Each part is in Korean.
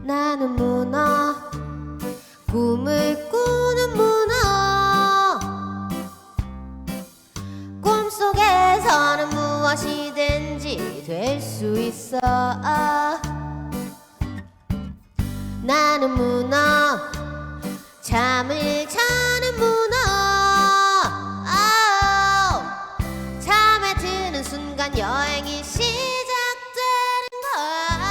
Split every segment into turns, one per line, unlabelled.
나는 문어 꿈을 꾸는 문어 꿈속에서는 무엇이든지 될 수 있어 나는 문어 잠을 자는 문어 잠에 드는 순간 여행이 시작되는 거야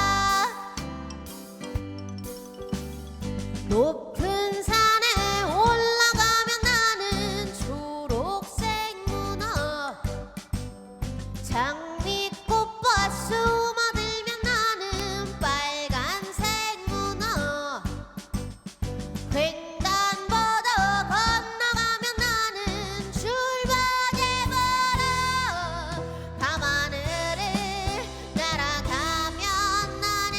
높은 산에 올라가면 나는 초록색 문어 장미꽃밭 숨어들면 나는 빨간색 문어 횡단보도 건너가면 나는 출발해버려 밤하늘을 날아가면 나는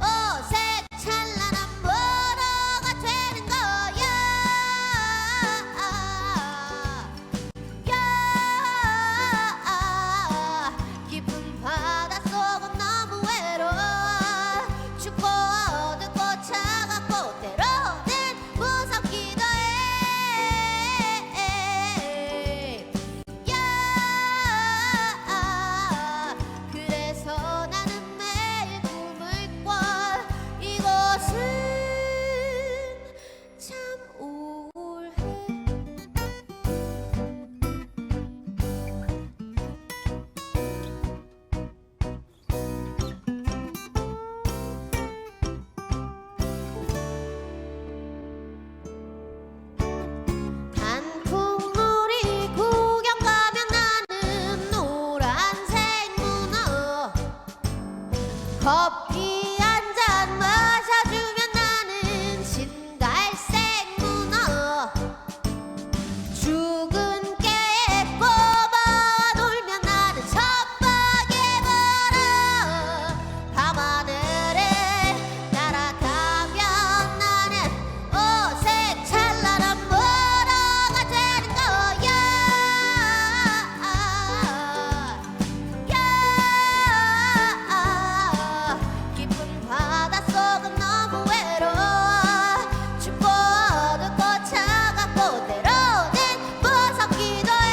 오색 찬란한 문어가 되는 거야 깊은 바닷속은 너무 외로워 춥고 어둡고 차갑고 때로는 무섭기도 해 그래서 나는 매일 꿈을 꿔 이곳은 참 우울해 단풍놀이 구경 가면 나는 노란색 문어 커피 한 잔 마셔주면 나는 진갈색 문어 죽은 깨에 꼽아 놀면 나는 첩박해버려 밤하늘을 날아가면 나는 오색 찬란한 문어가 되는 거야 깊은 바닷속은 너무 외로워 춥고 어둡고 차갑고 때로는 무섭기도 해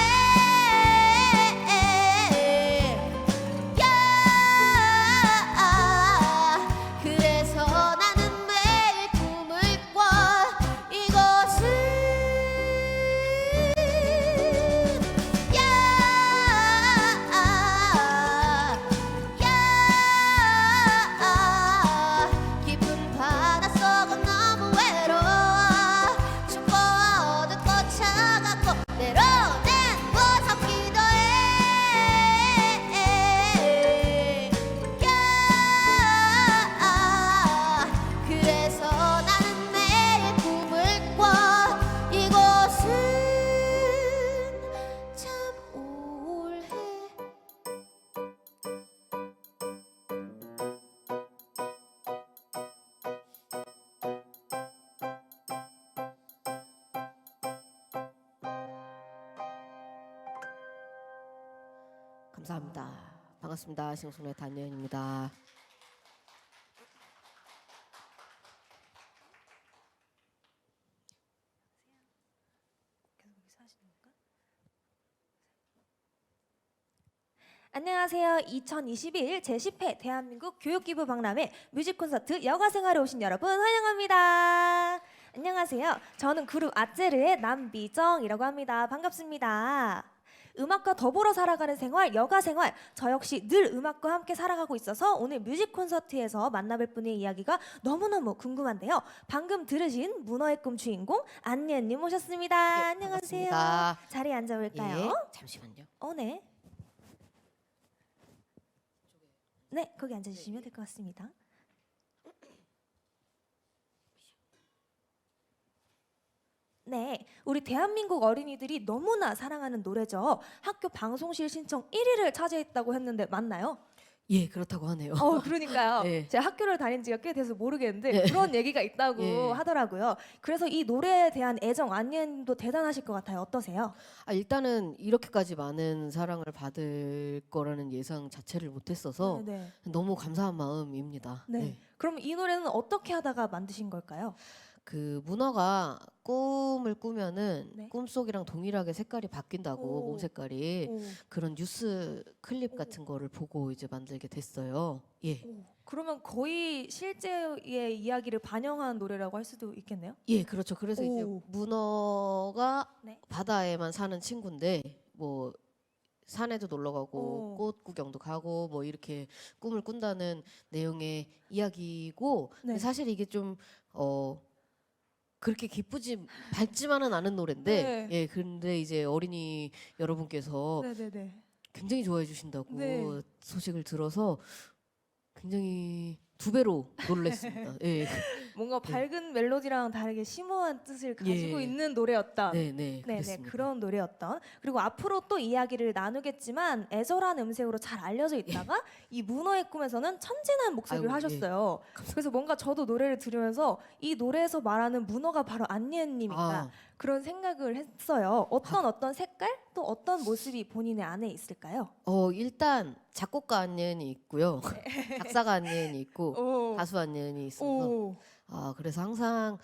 그래서 나는 매일 꿈을 꿔 이곳은 깊은 바닷속은 너무 외로워 춥고 어둡고 차갑고 때로는 무섭기도 해 그래서 나는 매일 꿈을 꿔 이곳은 참 우울해 감사합니다. 반갑습니다. 싱어송라이터 안예은입니다.
안녕하세요. 2021 제10회 대한민국 교육기부 박람회 뮤직콘서트 여가생활에 오신 여러분 환영합니다. 안녕하세요. 저는 그룹 아제르의 남미정이라고 합니다. 반갑습니다. 음악과 더불어 살아가는 생활, 여가생활. 저 역시 늘 음악과 함께 살아가고 있어서 오늘 뮤직콘서트에서 만나뵐 분의 이야기가 너무너무 궁금한데요. 방금 들으신 문어의 꿈 주인공 안예은님 모셨습니다.
네,
안녕하세요.
반갑습니다.
자리에 앉아볼까요?
예, 잠시만요.
네. 네, 거기 앉아주시면 될 것 같습니다. 네, 우리 대한민국 어린이들이 너무나 사랑하는 노래죠. 학교 방송실 신청 1위를 차지했다고 했는데 맞나요?
예, 그렇다고 하네요.
그러니까요.
예.
제가 학교를 다닌 지가 꽤 돼서 모르겠는데
예.
그런 얘기가 있다고
예.
하더라고요. 그래서 이 노래에 대한 애정, 안예은도 대단하실 것 같아요. 어떠세요?
일단은 이렇게까지 많은 사랑을 받을 거라는 예상 자체를 못했어서
네.
너무 감사한 마음입니다.
네. 그럼 이 노래는 어떻게 하다가 만드신 걸까요?
그 문어가 꿈을 꾸면은
네.
꿈속이랑 동일하게 색깔이 바뀐다고
오.
몸 색깔이
오.
그런 뉴스 클립
오.
같은 거를 보고 이제 만들게 됐어요. 예.
오. 그러면 거의 실제의 이야기를 반영한 노래라고 할 수도 있겠네요.
예, 그렇죠. 그래서 이제
오.
문어가
네.
바다에만 사는 친구인데 뭐 산에도 놀러 가고
오.
꽃 구경도 가고 뭐 이렇게 꿈을 꾼다는 내용의 이야기고
네.
근데 사실 이게 좀 그렇게 기쁘지 밝지만은 않은 노래인데
네.
예 근데 이제 어린이 여러분께서
네네네.
굉장히 좋아해 주신다고
네.
소식을 들어서 굉장히 두 배로 놀랐습니다. 예.
뭔가 밝은 멜로디랑 다르게 심오한 뜻을 가지고
예.
있는 노래였던
네, 네.
네네
그렇습니다.
그런 노래였던 그리고 앞으로 또 이야기를 나누겠지만 애절한 음색으로 잘 알려져 있다가 이 문어의 꿈에서는 천진한 목소리를
아이고, 예.
하셨어요. 그래서 뭔가 저도 노래를 들으면서 이 노래에서 말하는 문어가 바로 안예은님이다
아,
그런 생각을 했어요. 어떤 색깔 또 어떤 모습이 본인의 안에 있을까요?
일단 작곡가 안예은이 있고요. 작사가 안예은이 있고
오,
가수 안예은이 있어서
오,
그래서 항상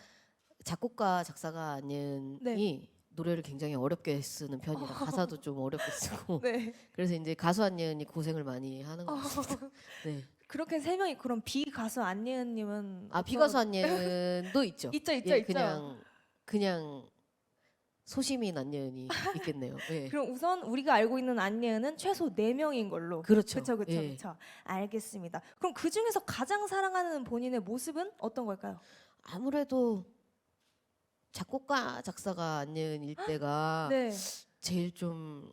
작곡가 작사가 안예은이
네.
노래를 굉장히 어렵게 쓰는 편이라 가사도 좀 어렵게 쓰고
네.
그래서 이제 가수 안예은이 고생을 많이 하는 것 같습니다. 네.
그렇게 세 명이 그럼 비가수 안예은님은
비가수 안예은도 있죠.
있죠 있죠
예,
있죠.
그냥 소시민 안예은이 있겠네요. 예.
그럼 우선 우리가 알고 있는 안예은은 최소 4명인 걸로.
그렇죠.
그렇죠, 그렇죠,
예.
그렇죠. 알겠습니다. 그럼 그 중에서 가장 사랑하는 본인의 모습은 어떤 걸까요?
아무래도 작곡가 작사가 안예은일 때가
네,
제일 좀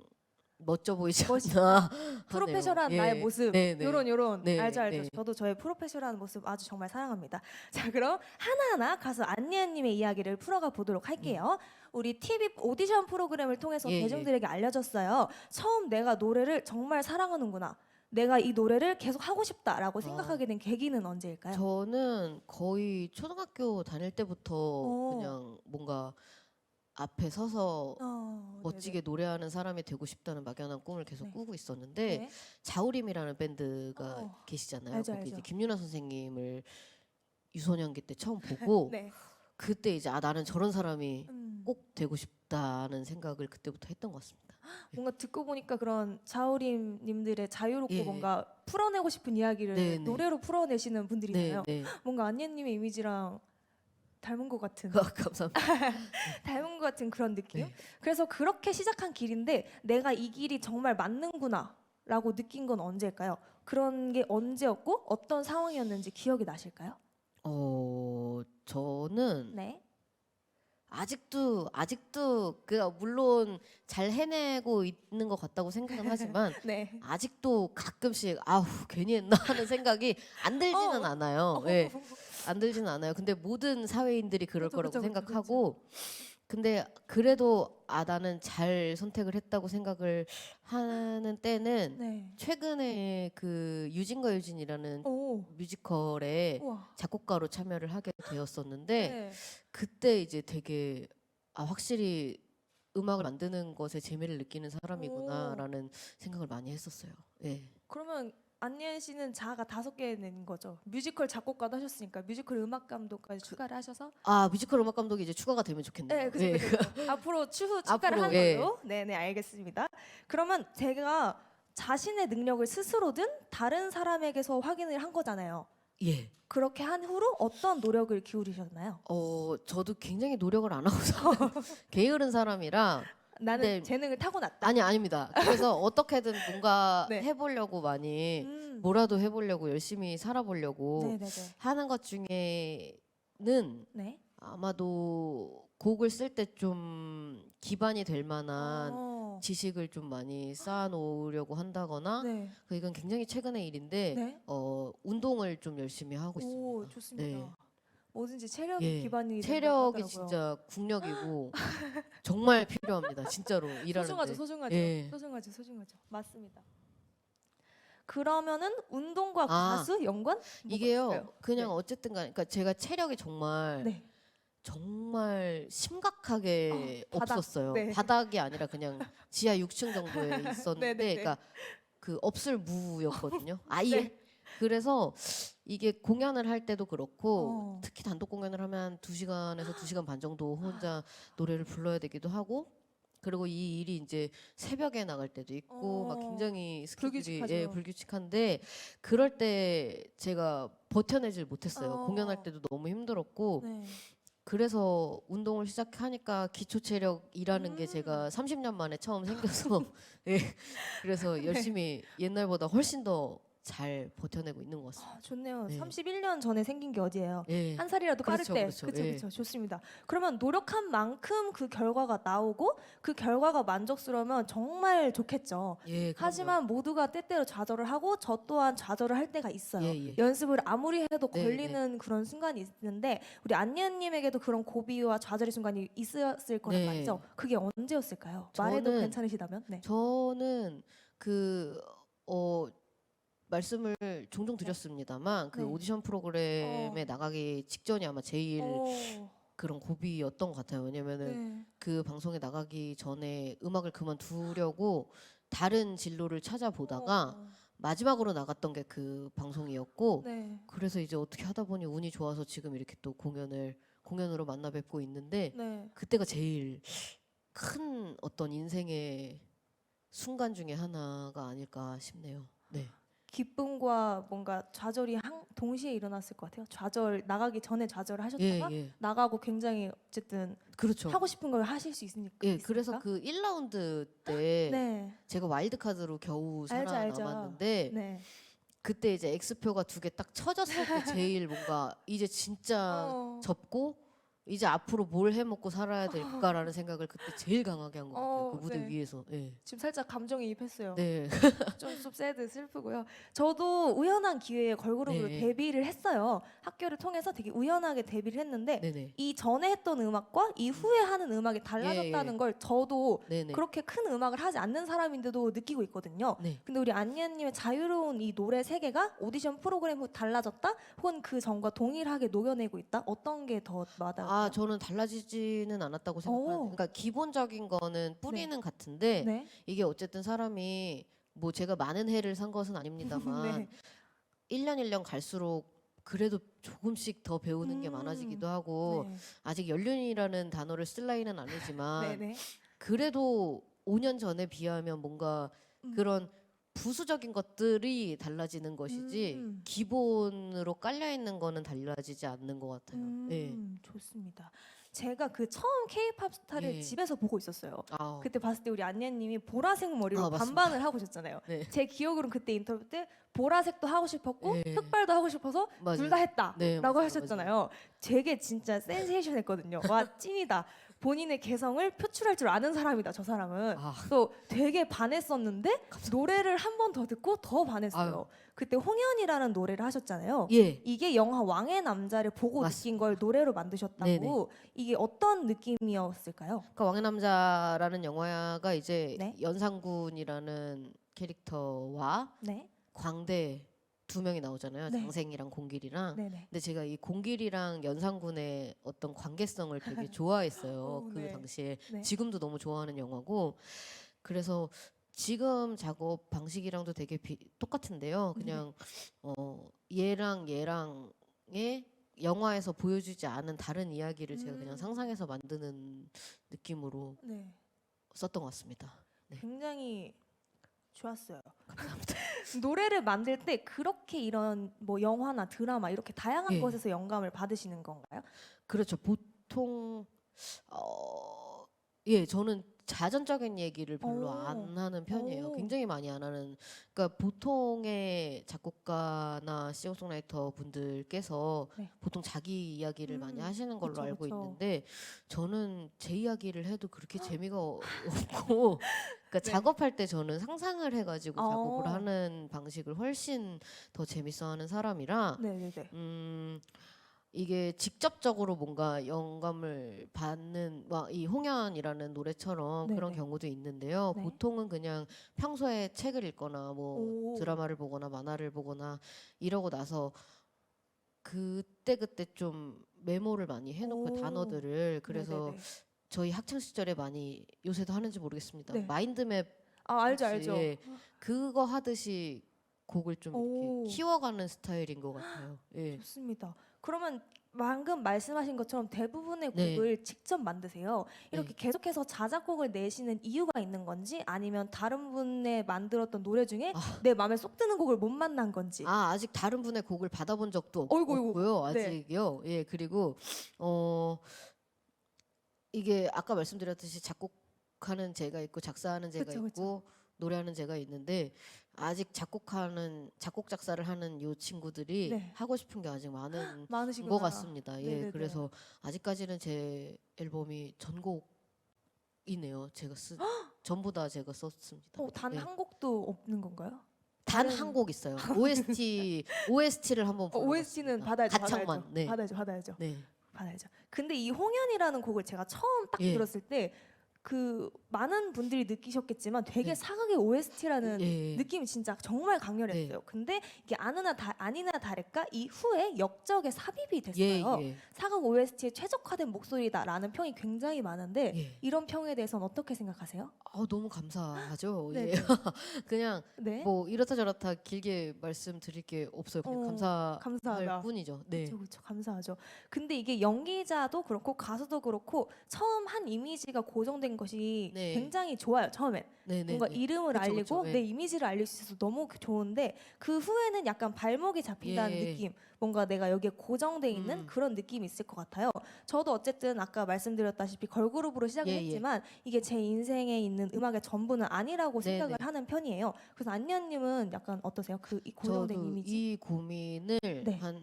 멋져 보이지
멋있-
않나
프로페셔널한
하네요.
나의
예.
모습,
네, 네.
요런
네,
알죠.
네.
저도 저의 프로페셔널한 모습 아주 정말 사랑합니다. 자, 그럼 하나하나 가수 안예은님의 이야기를 풀어가 보도록 할게요. 우리 TV 오디션 프로그램을 통해서
예,
대중들에게 알려졌어요. 처음 내가 노래를 정말 사랑하는구나. 내가 이 노래를 계속 하고 싶다라고 생각하게 된 계기는 언제일까요?
저는 거의 초등학교 다닐 때부터
오.
그냥 뭔가 앞에 서서 멋지게 노래하는 사람이 되고 싶다는 막연한 꿈을 계속
네.
꾸고 있었는데
네.
자우림이라는 밴드가
어.
계시잖아요.
알죠,
거기
알죠.
이제 김유나 선생님을 유소년기 때 처음 보고
네.
그때 이제 나는 저런 사람이
음.
꼭 되고 싶다는 생각을 그때부터 했던 것 같습니다.
뭔가 듣고 보니까 그런 자우림님들의 자유롭고
예.
뭔가 풀어내고 싶은 이야기를
네, 네.
노래로 풀어내시는 분들이잖아요.
네.
뭔가 안예님의 이미지랑 닮은 것 같은
감사합니다.
닮은 것 같은 그런 느낌.
네.
그래서 그렇게 시작한 길인데 내가 이 길이 정말 맞는구나라고 느낀 건 언제일까요? 그런 게 언제였고 어떤 상황이었는지 기억이 나실까요?
저는
네.
아직도 그 물론 잘 해내고 있는 것 같다고 생각은 하지만
네.
아직도 가끔씩 아우 괜히 했나 하는 생각이 안 들지는
어.
않아요. 예, 안 들지는 않아요. 근데 모든 사회인들이 그럴
그쵸,
거라고
그쵸, 그쵸,
생각하고 근데 그래도 나는 잘 선택을 했다고 생각을 하는 때는
네.
최근에 그 유진과 유진이라는
오.
뮤지컬에
우와.
작곡가로 참여를 하게 되었었는데
네.
그때 이제 되게 확실히 음악을 만드는 것에 재미를 느끼는 사람이구나라는 생각을 많이 했었어요. 예.
그러면 안예은 씨는 자아가 5개는 거죠. 뮤지컬 작곡가도 하셨으니까 뮤지컬 음악 감독까지 추가를 하셔서
뮤지컬 음악 감독이 이제 추가가 되면 좋겠네요.
네, 그죠,
예.
그죠. 앞으로 추후 추가를
앞으로,
하는
예.
걸로. 네, 네, 알겠습니다. 그러면 제가 자신의 능력을 스스로든 다른 사람에게서 확인을 한 거잖아요.
예.
그렇게 한 후로 어떤 노력을 기울이셨나요?
저도 굉장히 노력을 안 하고서 게으른 사람이라
나는
네.
재능을 타고났다.
아닙니다. 그래서 어떻게든 뭔가
네.
해보려고 많이
음.
뭐라도 해보려고 열심히 살아보려고
네, 네, 네.
하는 것 중에는
네.
아마도 곡을 쓸 때 좀 기반이 될 만한 지식을 좀 많이 쌓아놓으려고 한다거나
네.
이건 굉장히 최근의 일인데
네.
운동을 좀 열심히 하고
오,
있습니다.
좋습니다.
네.
뭐든지 체력이
예.
기반이
체력이
된다고 하더라고요.
진짜 국력이고 정말 필요합니다. 진짜로 일하는데.
소중하죠, 소중하죠.
예.
소중하죠, 소중하죠. 맞습니다. 그러면은 운동과
아,
가수 연관? 뭐가
이게요.
있을까요?
그냥
네.
어쨌든 간 그러니까 제가 체력이 정말
네.
정말 심각하게
바닥.
없었어요.
네.
바닥이 아니라 그냥 지하 6층 정도에 있었는데
네, 네, 네.
그러니까 그 없을 무였거든요. 아예.
네.
그래서 이게 공연을 할 때도 그렇고
어.
특히 단독 공연을 하면 2시간에서 2시간 반 정도 혼자 노래를 불러야 되기도 하고 그리고 이 일이 이제 새벽에 나갈 때도 있고 막 굉장히 스케줄이
불규칙하죠.
불규칙한데 그럴 때 제가 버텨내질 못했어요. 공연할 때도 너무 힘들었고
네.
그래서 운동을 시작하니까 기초 체력이라는 게 제가 30년 만에 처음 생겨서 예. 그래서
네.
열심히 옛날보다 훨씬 더 잘 버텨내고 있는 것 같습니다.
아, 좋네요.
네.
31년 전에 생긴 게 어디예요?
예.
한 살이라도 빠를
그렇죠,
때.
그렇죠.
그렇죠,
예.
그렇죠. 좋습니다. 그러면 노력한 만큼 그 결과가 나오고 그 결과가 만족스러우면 정말 좋겠죠.
예, 그럼요.
하지만 모두가 때때로 좌절을 하고 저 또한 좌절을 할 때가 있어요.
예, 예.
연습을 아무리 해도
네,
걸리는 그런 순간이 있는데 우리 안예님에게도 그런 고비와 좌절의 순간이 있었을 거란
네.
말이죠. 그게 언제였을까요? 말해도
저는-
괜찮으시다면? 네.
저는 말씀을 종종 드렸습니다만 그
네.
오디션 프로그램에 나가기 직전이 아마 제일 그런 고비였던 것 같아요. 왜냐면은
네.
그 방송에 나가기 전에 음악을 그만두려고 다른 진로를 찾아보다가 마지막으로 나갔던 게 그 방송이었고
네.
그래서 이제 어떻게 하다 보니 운이 좋아서 지금 이렇게 또 공연으로 만나 뵙고 있는데
네.
그때가 제일 큰 어떤 인생의 순간 중에 하나가 아닐까 싶네요. 네.
기쁨과 뭔가 좌절이 동시에 일어났을 것 같아요. 나가기 전에 좌절을 하셨다가
예.
나가고 굉장히 어쨌든
그렇죠.
하고 싶은 걸 하실 수 있으니까.
예, 그래서 그 1라운드 때
네.
제가 와일드카드로 겨우
알죠, 알죠.
살아남았는데
네.
그때 이제 X표가 2개 딱 쳐졌을 때 제일 뭔가 이제 진짜 접고 이제 앞으로 뭘 해먹고 살아야 될까라는 생각을 그때 제일 강하게 한 것 같아요. 그 무대
네.
위에서. 예.
지금 살짝 감정이입했어요.
네.
좀 새드 슬프고요. 저도 우연한 기회에 걸그룹으로
네.
데뷔를 했어요. 학교를 통해서 되게 우연하게 데뷔를 했는데
네네.
이 전에 했던 음악과 이후에 하는 음악이 달라졌다는
예.
걸 저도
네네.
그렇게 큰 음악을 하지 않는 사람인데도 느끼고 있거든요.
네.
근데 우리 안예님의 자유로운 이 노래 세계가 오디션 프로그램 후 달라졌다? 혹은 그 전과 동일하게 녹여내고 있다? 어떤 게 더 맞아요?
저는 달라지지는 않았다고 생각하는. 그러니까 기본적인 거는 뿌리는 같은데
네.
이게 어쨌든 사람이 뭐 제가 많은 해를 산 것은 아닙니다만
네.
1년 1년 갈수록 그래도 조금씩 더 배우는 게 많아지기도 하고
네.
아직 연륜이라는 단어를 쓸 나이는 아니지만
네네.
그래도 5년 전에 비하면 뭔가 그런 부수적인 것들이 달라지는 것이지 기본으로 깔려 있는 거는 달라지지 않는 것 같아요. 네.
좋습니다. 제가 그 처음 K-팝 스타를
예.
집에서 보고 있었어요.
아,
그때 봤을 때 우리 안예님이 보라색 머리로
맞습니다.
반반을 하고 오셨잖아요.
네.
제 기억으로는 그때 인터뷰 때 보라색도 하고 싶었고
예.
흑발도 하고 싶어서
맞아요.
둘 다 했다라고
네, 맞아요,
하셨잖아요. 되게 진짜 센세이션했거든요. 와 찐이다. 본인의 개성을 표출할 줄 아는 사람이다. 저 사람은.
아.
또 되게 반했었는데 노래를 한 번 더 듣고 더 반했어요.
아유.
그때 홍연이라는 노래를 하셨잖아요.
예.
이게 영화 왕의 남자를 보고
맞습니다.
느낀 걸 노래로 만드셨다고.
네네.
이게 어떤 느낌이었을까요?
그러니까 왕의 남자라는 영화가 이제
네.
연상군이라는 캐릭터와
네.
광대 두 명이 나오잖아요.
네.
장생이랑 공길이랑.
네네.
근데 제가 이 공길이랑 연상군의 어떤 관계성을 되게 좋아했어요. 그
네.
당시에.
네.
지금도 너무 좋아하는 영화고. 그래서 지금 작업 방식이랑도 되게 똑같은데요. 그냥 얘랑의 영화에서 보여주지 않은 다른 이야기를 제가 그냥 상상해서 만드는 느낌으로
네.
썼던 것 같습니다. 네.
굉장히 좋았어요. 노래를 만들 때 그렇게 이런 뭐 영화나 드라마 이렇게 다양한
예.
것에서 영감을 받으시는 건가요?
그렇죠. 보통 예, 저는 자전적인 얘기를 별로
오.
안 하는 편이에요.
오.
굉장히 많이 안 하는. 그러니까 보통의 작곡가나 싱어송라이터 분들께서
네.
보통 자기 이야기를 많이 하시는 걸로
그쵸,
알고
그쵸.
있는데 저는 제 이야기를 해도 그렇게 재미가 없고 그러니까
네.
작업할 때 저는 상상을 해가지고 작업을
어.
하는 방식을 훨씬 더 재밌어하는 사람이라
네네네.
이게 직접적으로 뭔가 영감을 받는 이 홍연이라는 노래처럼
네네.
그런 경우도 있는데요.
네.
보통은 그냥 평소에 책을 읽거나 뭐
오.
드라마를 보거나 만화를 보거나 이러고 나서 그때 좀 메모를 많이 해놓고
오.
단어들을 그래서
네네네.
저희 학창 시절에 많이 요새도 하는지 모르겠습니다.
네.
마인드맵
아 알죠
혹시,
알죠.
예, 그거 하듯이 곡을 좀
오.
이렇게 키워가는 스타일인 것 같아요. 예.
좋습니다. 그러면 방금 말씀하신 것처럼 대부분의
네.
곡을 직접 만드세요. 이렇게
네.
계속해서 자작곡을 내시는 이유가 있는 건지 아니면 다른 분의 만들었던 노래 중에
아.
내 마음에 쏙 드는 곡을 못 만난 건지.
아직 다른 분의 곡을 받아본 적도
어이구, 어이구.
없고요.
네.
아직요. 예, 그리고 이게 아까 말씀드렸듯이 작곡하는 제가 있고 작사하는 제가
그쵸,
있고 노래하는 제가 있는데 아직 작곡 작사를 하는 요 친구들이
네.
하고 싶은 게 아직 많은
많으시구나.
것 같습니다. 예,
네네네.
그래서 아직까지는 제 앨범이 전곡이네요. 전부 다 제가 썼습니다.
단
네.
한 곡도 없는 건가요?
단
다른-
한 곡 있어요. OST를 한번
OST는
불러봤습니다.
받아야죠.
가창만.
받아야죠.
네.
받아야죠.
네.
받아야죠. 근데 이 홍연이라는 곡을 제가 처음 딱
예.
들었을 때 그 많은 분들이 느끼셨겠지만 되게
네.
사극의 OST라는
예.
느낌이 진짜 정말 강렬했어요.
네.
근데 이게 아니나 다를까 이후에 역적에 삽입이
예,
됐어요.
예.
사극 OST에 최적화된 목소리다라는 평이 굉장히 많은데
예.
이런 평에 대해서는 어떻게 생각하세요?
너무 감사하죠.
네,
예.
네.
그냥
네.
뭐 이렇다 저렇다 길게 말씀드릴 게 없어요. 그냥 감사할
감사하다.
뿐이죠. 네.
그렇죠, 감사하죠. 근데 이게 연기자도 그렇고 가수도 그렇고 처음 한 이미지가 고정된 것이
네.
굉장히 좋아요. 처음엔
네, 네.
뭔가
네.
이름을
그쵸,
알리고
그쵸, 예.
내 이미지를 알릴 수 있어서 너무 좋은데 그 후에는 약간 발목이 잡힌다는
예.
느낌, 뭔가 내가 여기에 고정돼 있는
음.
그런 느낌이 있을 것 같아요. 저도 어쨌든 아까 말씀드렸다시피 걸그룹으로 시작을
예, 예.
했지만 이게 제 인생에 있는 음악의 전부는 아니라고
네,
생각을
네.
하는 편이에요. 그래서 안녕님은 약간 어떠세요? 이 고정된
저도
이미지?
이 고민을
네.
한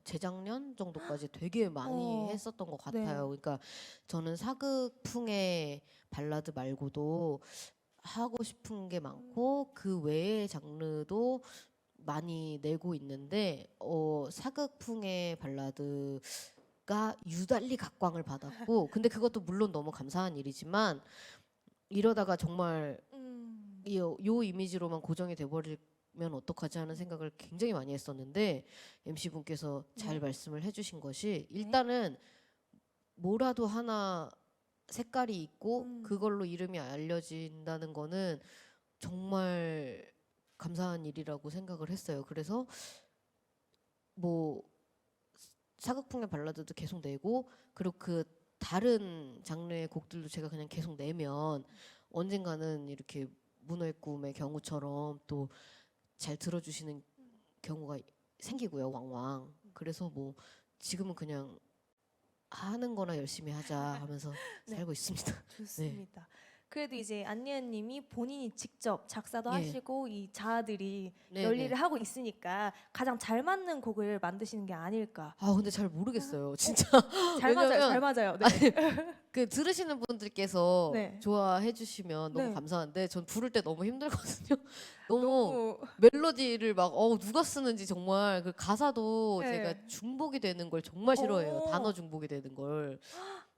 재작년 정도까지 되게 많이 했었던 것
네.
같아요. 그러니까 저는 사극풍의 발라드 말고도 하고 싶은 게 많고 그 외의 장르도 많이 내고 있는데 사극풍의 발라드가 유달리 각광을 받았고 근데 그것도 물론 너무 감사한 일이지만 이러다가 정말 요 이미지로만 고정이 돼버리면 어떡하지 하는 생각을 굉장히 많이 했었는데 MC분께서 잘
네.
말씀을 해주신 것이 일단은 뭐라도 하나 색깔이 있고 그걸로 이름이 알려진다는 거는 정말 감사한 일이라고 생각을 했어요. 그래서 뭐 사극풍의 발라드도 계속 내고 그리고 그 다른 장르의 곡들도 제가 그냥 계속 내면 언젠가는 이렇게 문어의 꿈의 경우처럼 또 잘 들어주시는 경우가 생기고요, 왕왕. 그래서 뭐 지금은 그냥 하는 거나 열심히 하자 하면서
네.
살고 있습니다.
좋습니다. 그래도 이제 안예은님이 본인이 직접 작사도
예.
하시고 이 자아들이
네,
열일을
네.
하고 있으니까 가장 잘 맞는 곡을 만드시는 게 아닐까.
근데 잘 모르겠어요. 진짜
잘 맞아요,
왜냐면-
잘 맞아요. 네.
그 들으시는 분들께서
네.
좋아해 주시면 너무
네.
감사한데 전 부를 때 너무 힘들거든요. 너무
너무
멜로디를 막 누가 쓰는지 정말 그 가사도
네.
제가 중복이 되는 걸 정말 싫어해요.
오.
단어 중복이 되는 걸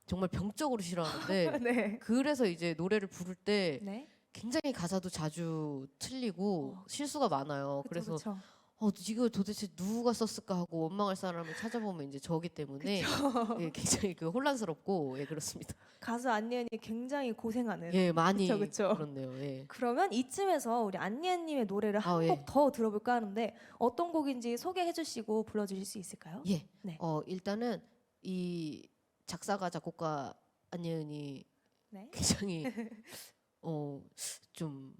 정말 병적으로 싫어하는데
네.
그래서 이제 노래를 부를 때
네.
굉장히 가사도 자주 틀리고
어.
실수가 많아요.
그쵸,
그래서
그쵸.
이걸 도대체 누가 썼을까 하고 원망할 사람을 찾아보면 이제 저기 때문에 예, 굉장히 혼란스럽고 예, 그렇습니다.
가수 안예은이 굉장히 고생하는.
예, 많이
그쵸, 그쵸.
그렇네요. 예.
그러면 이쯤에서 우리 안예은님의 노래를 한 곡
예.
더 들어볼까 하는데 어떤 곡인지 소개해주시고 불러주실 수 있을까요?
예.
네.
일단은 이 작사가 작곡가 안예은이
네.
굉장히 좀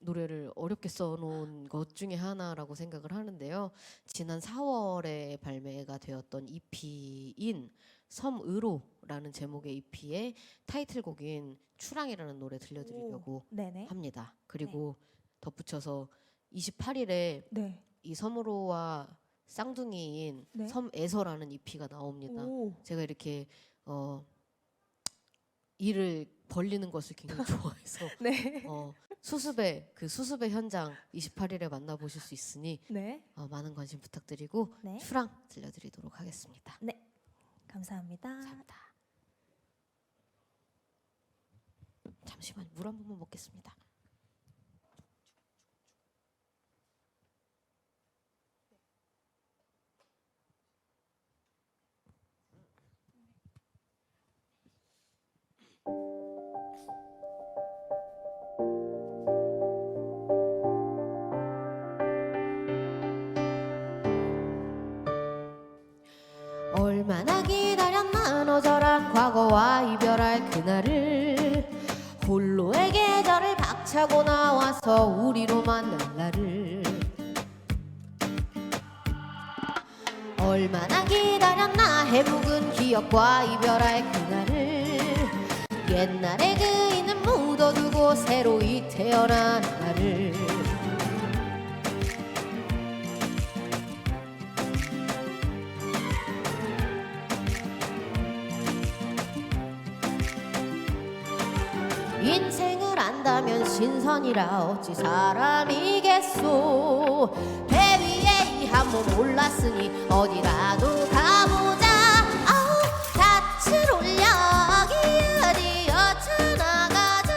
노래를 어렵게 써놓은 것 중에 하나라고 생각을 하는데요. 지난 4월에 발매가 되었던 EP인 섬으로라는 제목의 EP의 타이틀곡인 추랑이라는 노래 들려드리려고
네네.
합니다. 그리고 덧붙여서 28일에
네.
이 섬으로와 쌍둥이인
네.
섬에서라는 EP가 나옵니다.
오.
제가 이렇게 일을 벌리는 것을 굉장히 좋아해서
네.
수습의 현장 28일에 만나보실 수 있으니
네.
많은 관심 부탁드리고
네.
추랑 들려드리도록 하겠습니다.
감사합니다.
감사합니다. 잠시만 물 한 번만 먹겠습니다. 과거와 이별할 그날을 홀로의 계절을 박차고 나와서 우리로 만날 날을 얼마나 기다렸나 해묵은 기억과 이별할 그날을 옛날의 그이는 묻어두고 새로이 태어난 나를 인생을 안다면 신선이라 어찌 사람이겠소 배 위에 이 한 몸 올랐으니 어디라도 가보자 아우 닻을 올려 기어디어 쳐나가자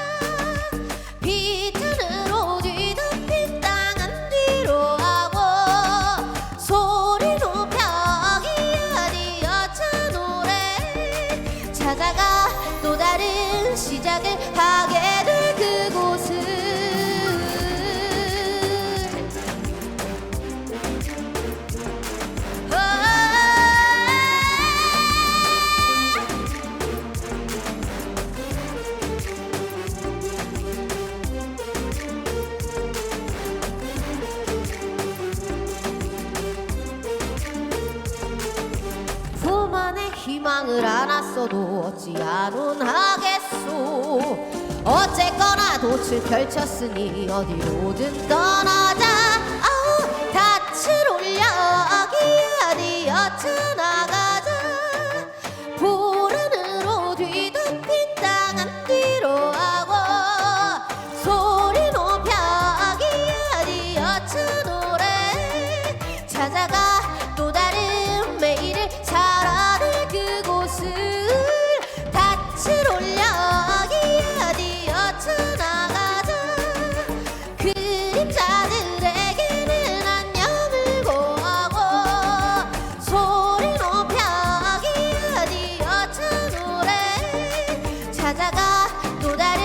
비탄으로 뒤덮인 땅은 뒤로 하고 소리 높여 기어디어 쳐 노래 찾아가 또 다른 시작을 하게 될 그곳을 품 안에 희망을 안았어도 어찌 안온하겠소 어쨌거나 돛을 펼쳤으니 어디로든 떠나자 아우 닻을 올려 기어디어 쳐나가자 푸른으로 뒤덮인 땅은 뒤로 하고 소리 높여 기어디어 쳐 노래 찾아가 또 다른 매일을 살아낼 그곳을 닻을 올려 기어디어 쳐나가자 그림자들에게는 안녕을 고하고 소리 높여 기어디어 쳐 노래 찾아가 또 다른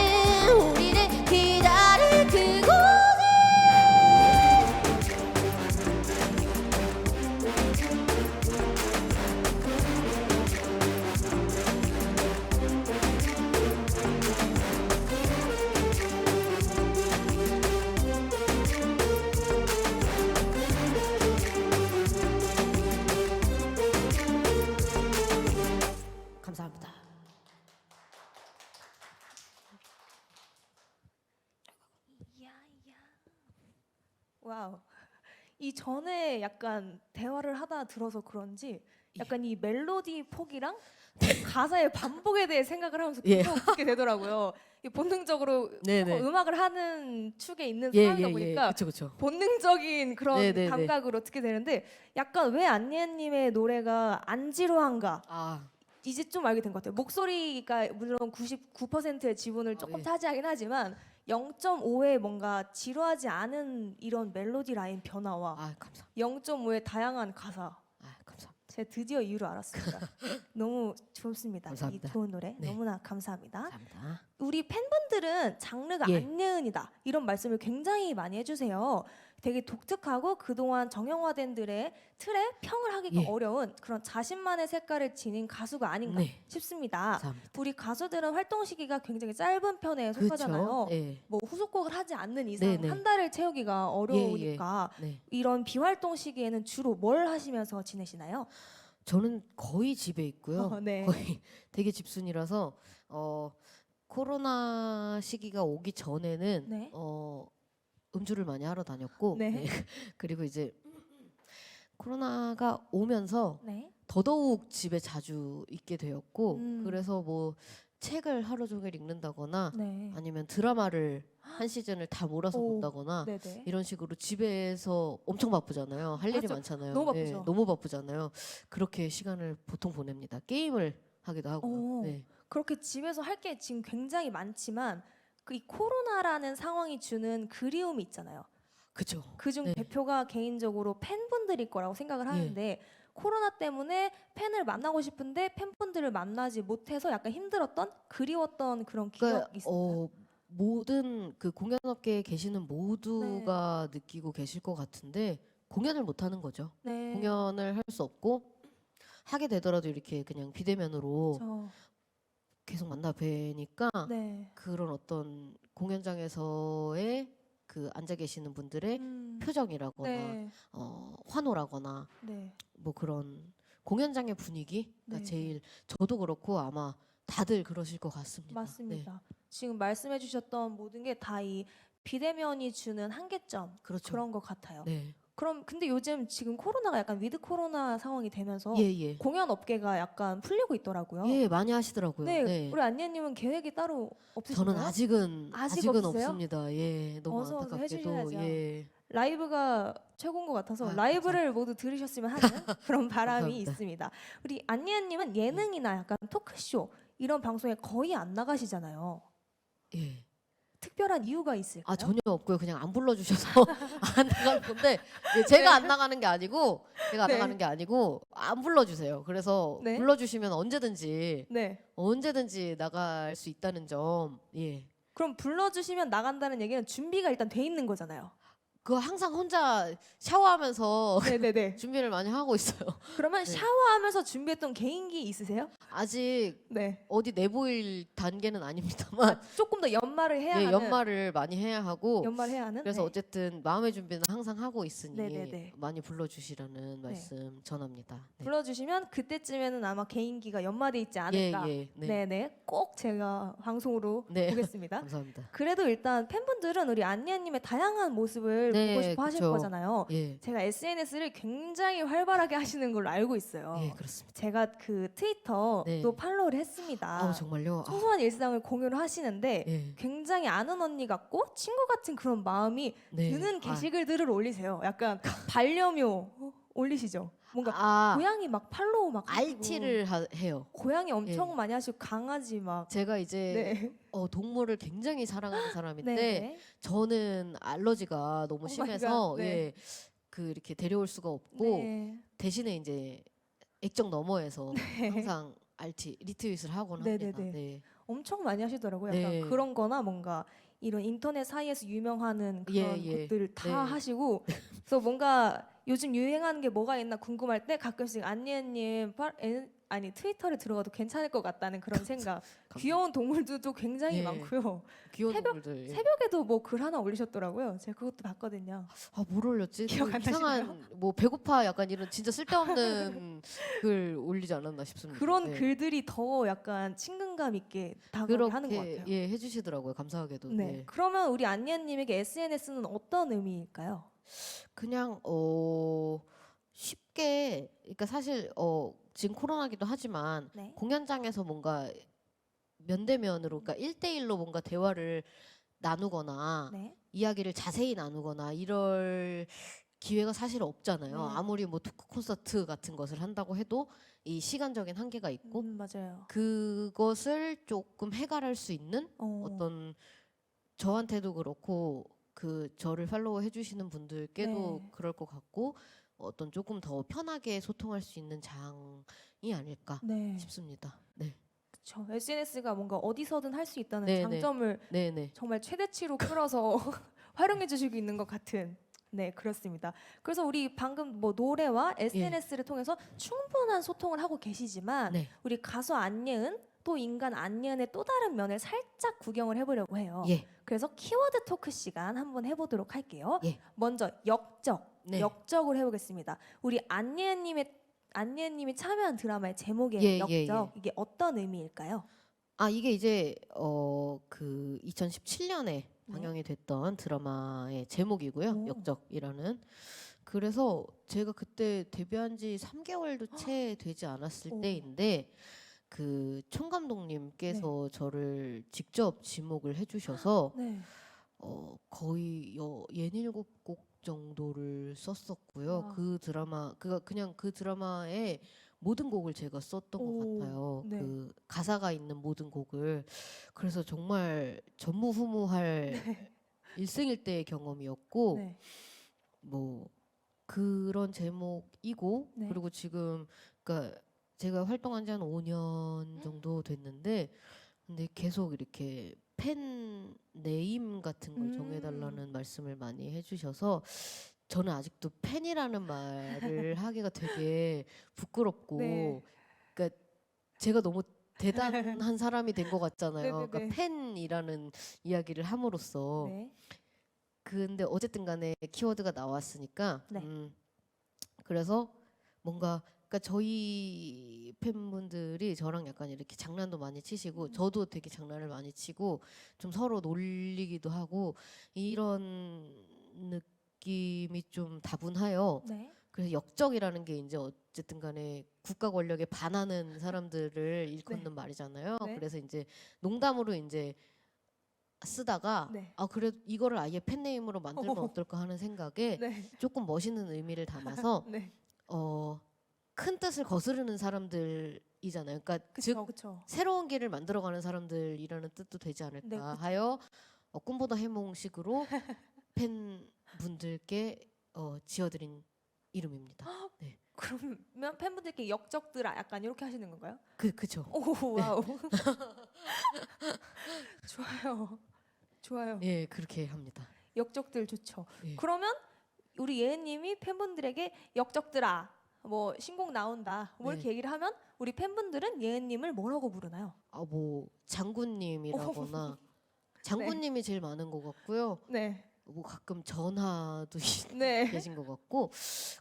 우리를 기다릴 그곳을 감사합니다.
와우. 이 전에 약간 대화를 하다 들어서 그런지 약간 이 멜로디 폭이랑 가사의 반복에 대해 생각을 하면서
예.
계속 듣게 되더라고요. 이게 본능적으로
네네.
음악을 하는 축에 있는
예,
사람이다
예,
보니까
예. 그쵸, 그쵸.
본능적인 그런
네네네.
감각으로 듣게 되는데 약간 왜 안예님의 노래가 안 지루한가
아,
이제 좀 알게 된 것 같아요. 목소리가 물론 99%의 지분을 조금
예.
차지하긴 하지만 0.5의 뭔가 지루하지 않은 이런 멜로디 라인 변화와
아, 감사합니다.
0.5의 다양한 가사
아, 감사합니다.
제가 드디어 이유를 알았습니다. 너무 좋습니다.
감사합니다.
이 좋은 노래
네.
너무나 감사합니다.
감사합니다.
우리 팬분들은 장르가
예.
안예은이다 이런 말씀을 굉장히 많이 해주세요. 되게 독특하고 그동안 정형화된 들의 틀에 평을 하기가
예.
어려운 그런 자신만의 색깔을 지닌 가수가 아닌가
네.
싶습니다.
감사합니다.
우리 가수들은 활동 시기가 굉장히 짧은 편에 속하잖아요.
그렇죠. 예.
뭐 후속곡을 하지 않는 이상
네네.
한 달을 채우기가 어려우니까
네.
이런 비활동 시기에는 주로 뭘 하시면서 지내시나요?
저는 거의 집에 있고요.
네.
거의 되게 집순이라서 코로나 시기가 오기 전에는
네.
음주를 많이 하러 다녔고
네.
네. 그리고 이제 코로나가 오면서
네.
더더욱 집에 자주 있게 되었고
음.
그래서 뭐 책을 하루 종일 읽는다거나
네.
아니면 드라마를 한 시즌을 다 몰아서
오,
본다거나
네네.
이런 식으로 집에서 엄청 바쁘잖아요. 할 일이
맞죠.
많잖아요.
너무 바쁘죠.
너무 바쁘잖아요. 그렇게 시간을 보통 보냅니다. 게임을 하기도 하고요.
오.
네.
그렇게 집에서 할 게 지금 굉장히 많지만 그 이 코로나라는 상황이 주는 그리움이 있잖아요.
그죠.
그중
네.
대표가 개인적으로 팬분들일 거라고 생각을 하는데 코로나 때문에 팬을 만나고 싶은데 팬분들을 만나지 못해서 약간 힘들었던 그리웠던 그런
그러니까
기억이 있어요.
모든 그 공연업계에 계시는 모두가 느끼고 계실 것 같은데 공연을 못 하는 거죠.
네.
공연을 할 수 없고 하게 되더라도 이렇게 그냥 비대면으로
저
계속 만나 뵈니까
네.
그런 어떤 공연장에서의 그 앉아 계시는 분들의 표정이라거나
네.
환호라거나
네.
뭐 그런 공연장의 분위기가
네.
제일 저도 그렇고 아마 다들 그러실 것 같습니다. 네.
맞습니다. 지금 말씀해주셨던 모든 게 다 이 비대면이 주는 한계점
그렇죠.
그런 것 같아요.
네.
그럼 근데 요즘 지금 코로나가 약간 위드 코로나 상황이 되면서
예, 예.
공연 업계가 약간 풀리고 있더라고요.
예, 많이 하시더라고요.
네,
네.
우리 안니님은 계획이 따로 없으신가요?
저는 아직은
아직 없으세요?
없습니다. 예, 너무
어서
안타깝게도
해주셔야죠.
예.
라이브가 최고인 것 같아서
아,
라이브를 모두 들으셨으면 하는 그런 바람이
감사합니다.
있습니다. 우리 안니님은 예능이나 약간 토크쇼 이런 방송에 거의 안 나가시잖아요.
예.
특별한 이유가 있을까요?
아, 전혀 없고요. 그냥 안 불러주셔서 안 나가는 건데 예, 제가 안 나가는 게 아니고
네.
안 불러주세요. 그래서
네.
불러주시면 언제든지
네.
나갈 수 있다는 점. 예.
그럼 불러주시면 나간다는 얘기는 준비가 일단 돼 있는 거잖아요.
그거 항상 혼자 샤워하면서
네네네.
준비를 많이 하고 있어요.
그러면
네.
샤워하면서 준비했던 개인기 있으세요?
아직
네.
어디 내보일 단계는 아닙니다만
조금 더 연말을 해야
예,
하는.
연말을 많이 해야 하고
연말 해야 하는.
그래서
네.
어쨌든 마음의 준비는 항상 하고 있으니
네네네.
많이 불러주시라는 말씀 전합니다. 네.
불러주시면 그때쯤에는 아마 개인기가 연말에 있지 않을까.
예, 네.
네네. 꼭 제가 방송으로
네.
보겠습니다.
감사합니다.
그래도 일단 팬분들은 우리 안니아님의 다양한 모습을
네,
보고 싶어 하실
그쵸.
거잖아요.
예,
제가 SNS를 굉장히 활발하게 하시는 걸로 알고 있어요.
예, 그렇습니다.
제가 그 트위터도
네.
팔로우를 했습니다.
아우 정말요? 아,
소소한 일상을 공유를 하시는데
예,
굉장히 아는 언니 같고 친구 같은 그런 마음이
네.
드는 게시글들을 올리세요. 약간 반려묘 올리시죠. 뭔가
아,
고양이 막 팔로우 막 하시고.
RT를 해요.
고양이 엄청 많이 하시고 강아지 막.
제가 이제
네.
동물을 굉장히 사랑하는 사람인데
네.
저는 알러지가 너무
오 마이
심해서
갓, 네.
예, 그 이렇게 데려올 수가 없고
네.
대신에 이제 액정 너머에서 항상 리트윗을 하곤 합니다.
네네네.
네.
엄청 많이 하시더라고요. 약간
네.
그런 거나 뭔가 이런 인터넷 사이에서 유명하는 그런
예.
것들을 다
네.
하시고 그래서 뭔가 요즘 유행하는 게 뭐가 있나 궁금할 때 가끔씩 안니님 트위터를 들어가도 괜찮을 것 같다는 그런 생각. 귀여운 동물들도 굉장히
예.
많고요.
귀여운
새벽-
동물들. 예.
새벽에도 뭐 글 하나 올리셨더라고요. 제가 그것도 봤거든요.
아, 뭘 올렸지?
기억
그
안
이상한 뭐 배고파 약간 이런 진짜 쓸데없는 글 올리지 않았나 싶습니다.
그런
네.
글들이 더 약간 친근감 있게 다가오게 하는 것
그렇게
같아요.
예 해주시더라고요. 감사하게도.
네.
네.
그러면 우리 안니님에게 SNS는 어떤 의미일까요?
그냥 쉽게 그러니까 사실 지금 코로나기도 하지만
네.
공연장에서 뭔가 면대면으로 그러니까 1대1로 뭔가 대화를 나누거나
네.
이야기를 자세히 나누거나 이럴 기회가 사실 없잖아요.
네.
아무리 뭐 토크 콘서트 같은 것을 한다고 해도 이 시간적인 한계가 있고
맞아요.
그것을 조금 해결할 수 있는 어떤 저한테도 그렇고 그 저를 팔로우 해주시는 분들께도
네.
그럴 것 같고 어떤 조금 더 편하게 소통할 수 있는 장이 아닐까
네.
싶습니다. 네,
그렇죠. SNS가 뭔가 어디서든 할 수 있다는
네,
장점을
네.
정말 최대치로 끌어서 활용해 주시고 있는 것 같은. 네, 그렇습니다. 그래서 우리 방금 뭐 노래와 SNS를 통해서 충분한 소통을 하고 계시지만
네.
우리 가수 안예은 또 인간 안예은의 또 다른 면을 살짝 구경을 해보려고 해요.
예,
그래서 키워드 토크 시간 한번 해보도록 할게요.
예.
먼저 역적,
네.
역적을 해보겠습니다. 우리 안예은님이 참여한 드라마의 제목의
예,
역적
예.
이게 어떤 의미일까요?
아 이게 이제 그 2017년에 방영이 됐던 드라마의 제목이고요.
오.
역적이라는. 그래서 제가 그때 데뷔한 지 3개월도 채 되지 않았을
오.
때인데 그 총감독님께서 저를 직접 지목을 해주셔서
네.
거의 67곡 정도를 썼었고요.
와.
그 드라마 그냥 그 드라마의 모든 곡을 제가 썼던
오,
것 같아요.
네.
그 가사가 있는 모든 곡을. 그래서 정말 전무후무할 일생일대의 경험이었고
네.
뭐 그런 제목이고
네.
그리고 지금 그러니까 제가 활동한 지 한 5년 정도 됐는데 근데 계속 이렇게 팬 네임 같은 걸 정해달라는 말씀을 많이 해주셔서 저는 아직도 팬이라는 말을 하기가 되게 부끄럽고
네.
그러니까 제가 너무 대단한 사람이 된 것 같잖아요.
네네네.
그러니까 팬이라는 이야기를 함으로써.
네.
근데 어쨌든 간에 키워드가 나왔으니까
네.
그래서 뭔가 그러니까 저희 팬분들이 저랑 약간 이렇게 장난도 많이 치시고 저도 되게 장난을 많이 치고 좀 서로 놀리기도 하고 이런 느낌이 좀 다분해요.
네.
그래서 역적이라는 게 이제 어쨌든 간에 국가 권력에 반하는 사람들을 일컫는 말이잖아요.
네.
그래서 이제 농담으로 이제 쓰다가
네.
아 그래 이거를 아예 팬네임으로 만들면 어떨까 하는 생각에
네.
조금 멋있는 의미를 담아서
네.
큰 뜻을 거스르는 사람들이잖아요. 그러니까 즉
그쵸, 그쵸.
새로운 길을 만들어가는 사람들이라는 뜻도 되지 않을까
네, 그쵸.
하여 꿈보다 해몽식으로 팬분들께 지어드린 이름입니다. 네,
그러면 팬분들께 역적들아 약간 이렇게 하시는 건가요?
그죠.
오, 와우. 좋아요. 좋아요.
예, 그렇게 합니다.
역적들 좋죠.
예.
그러면 우리 예은님이 팬분들에게 역적들아 뭐 신곡 나온다 뭐 이렇게 얘기를 하면 우리 팬분들은 예은님을 뭐라고 부르나요?
뭐 장군님이라거나 장군님이 제일 많은 것 같고요.
네.
뭐 가끔 전하도
네.
계신 것 같고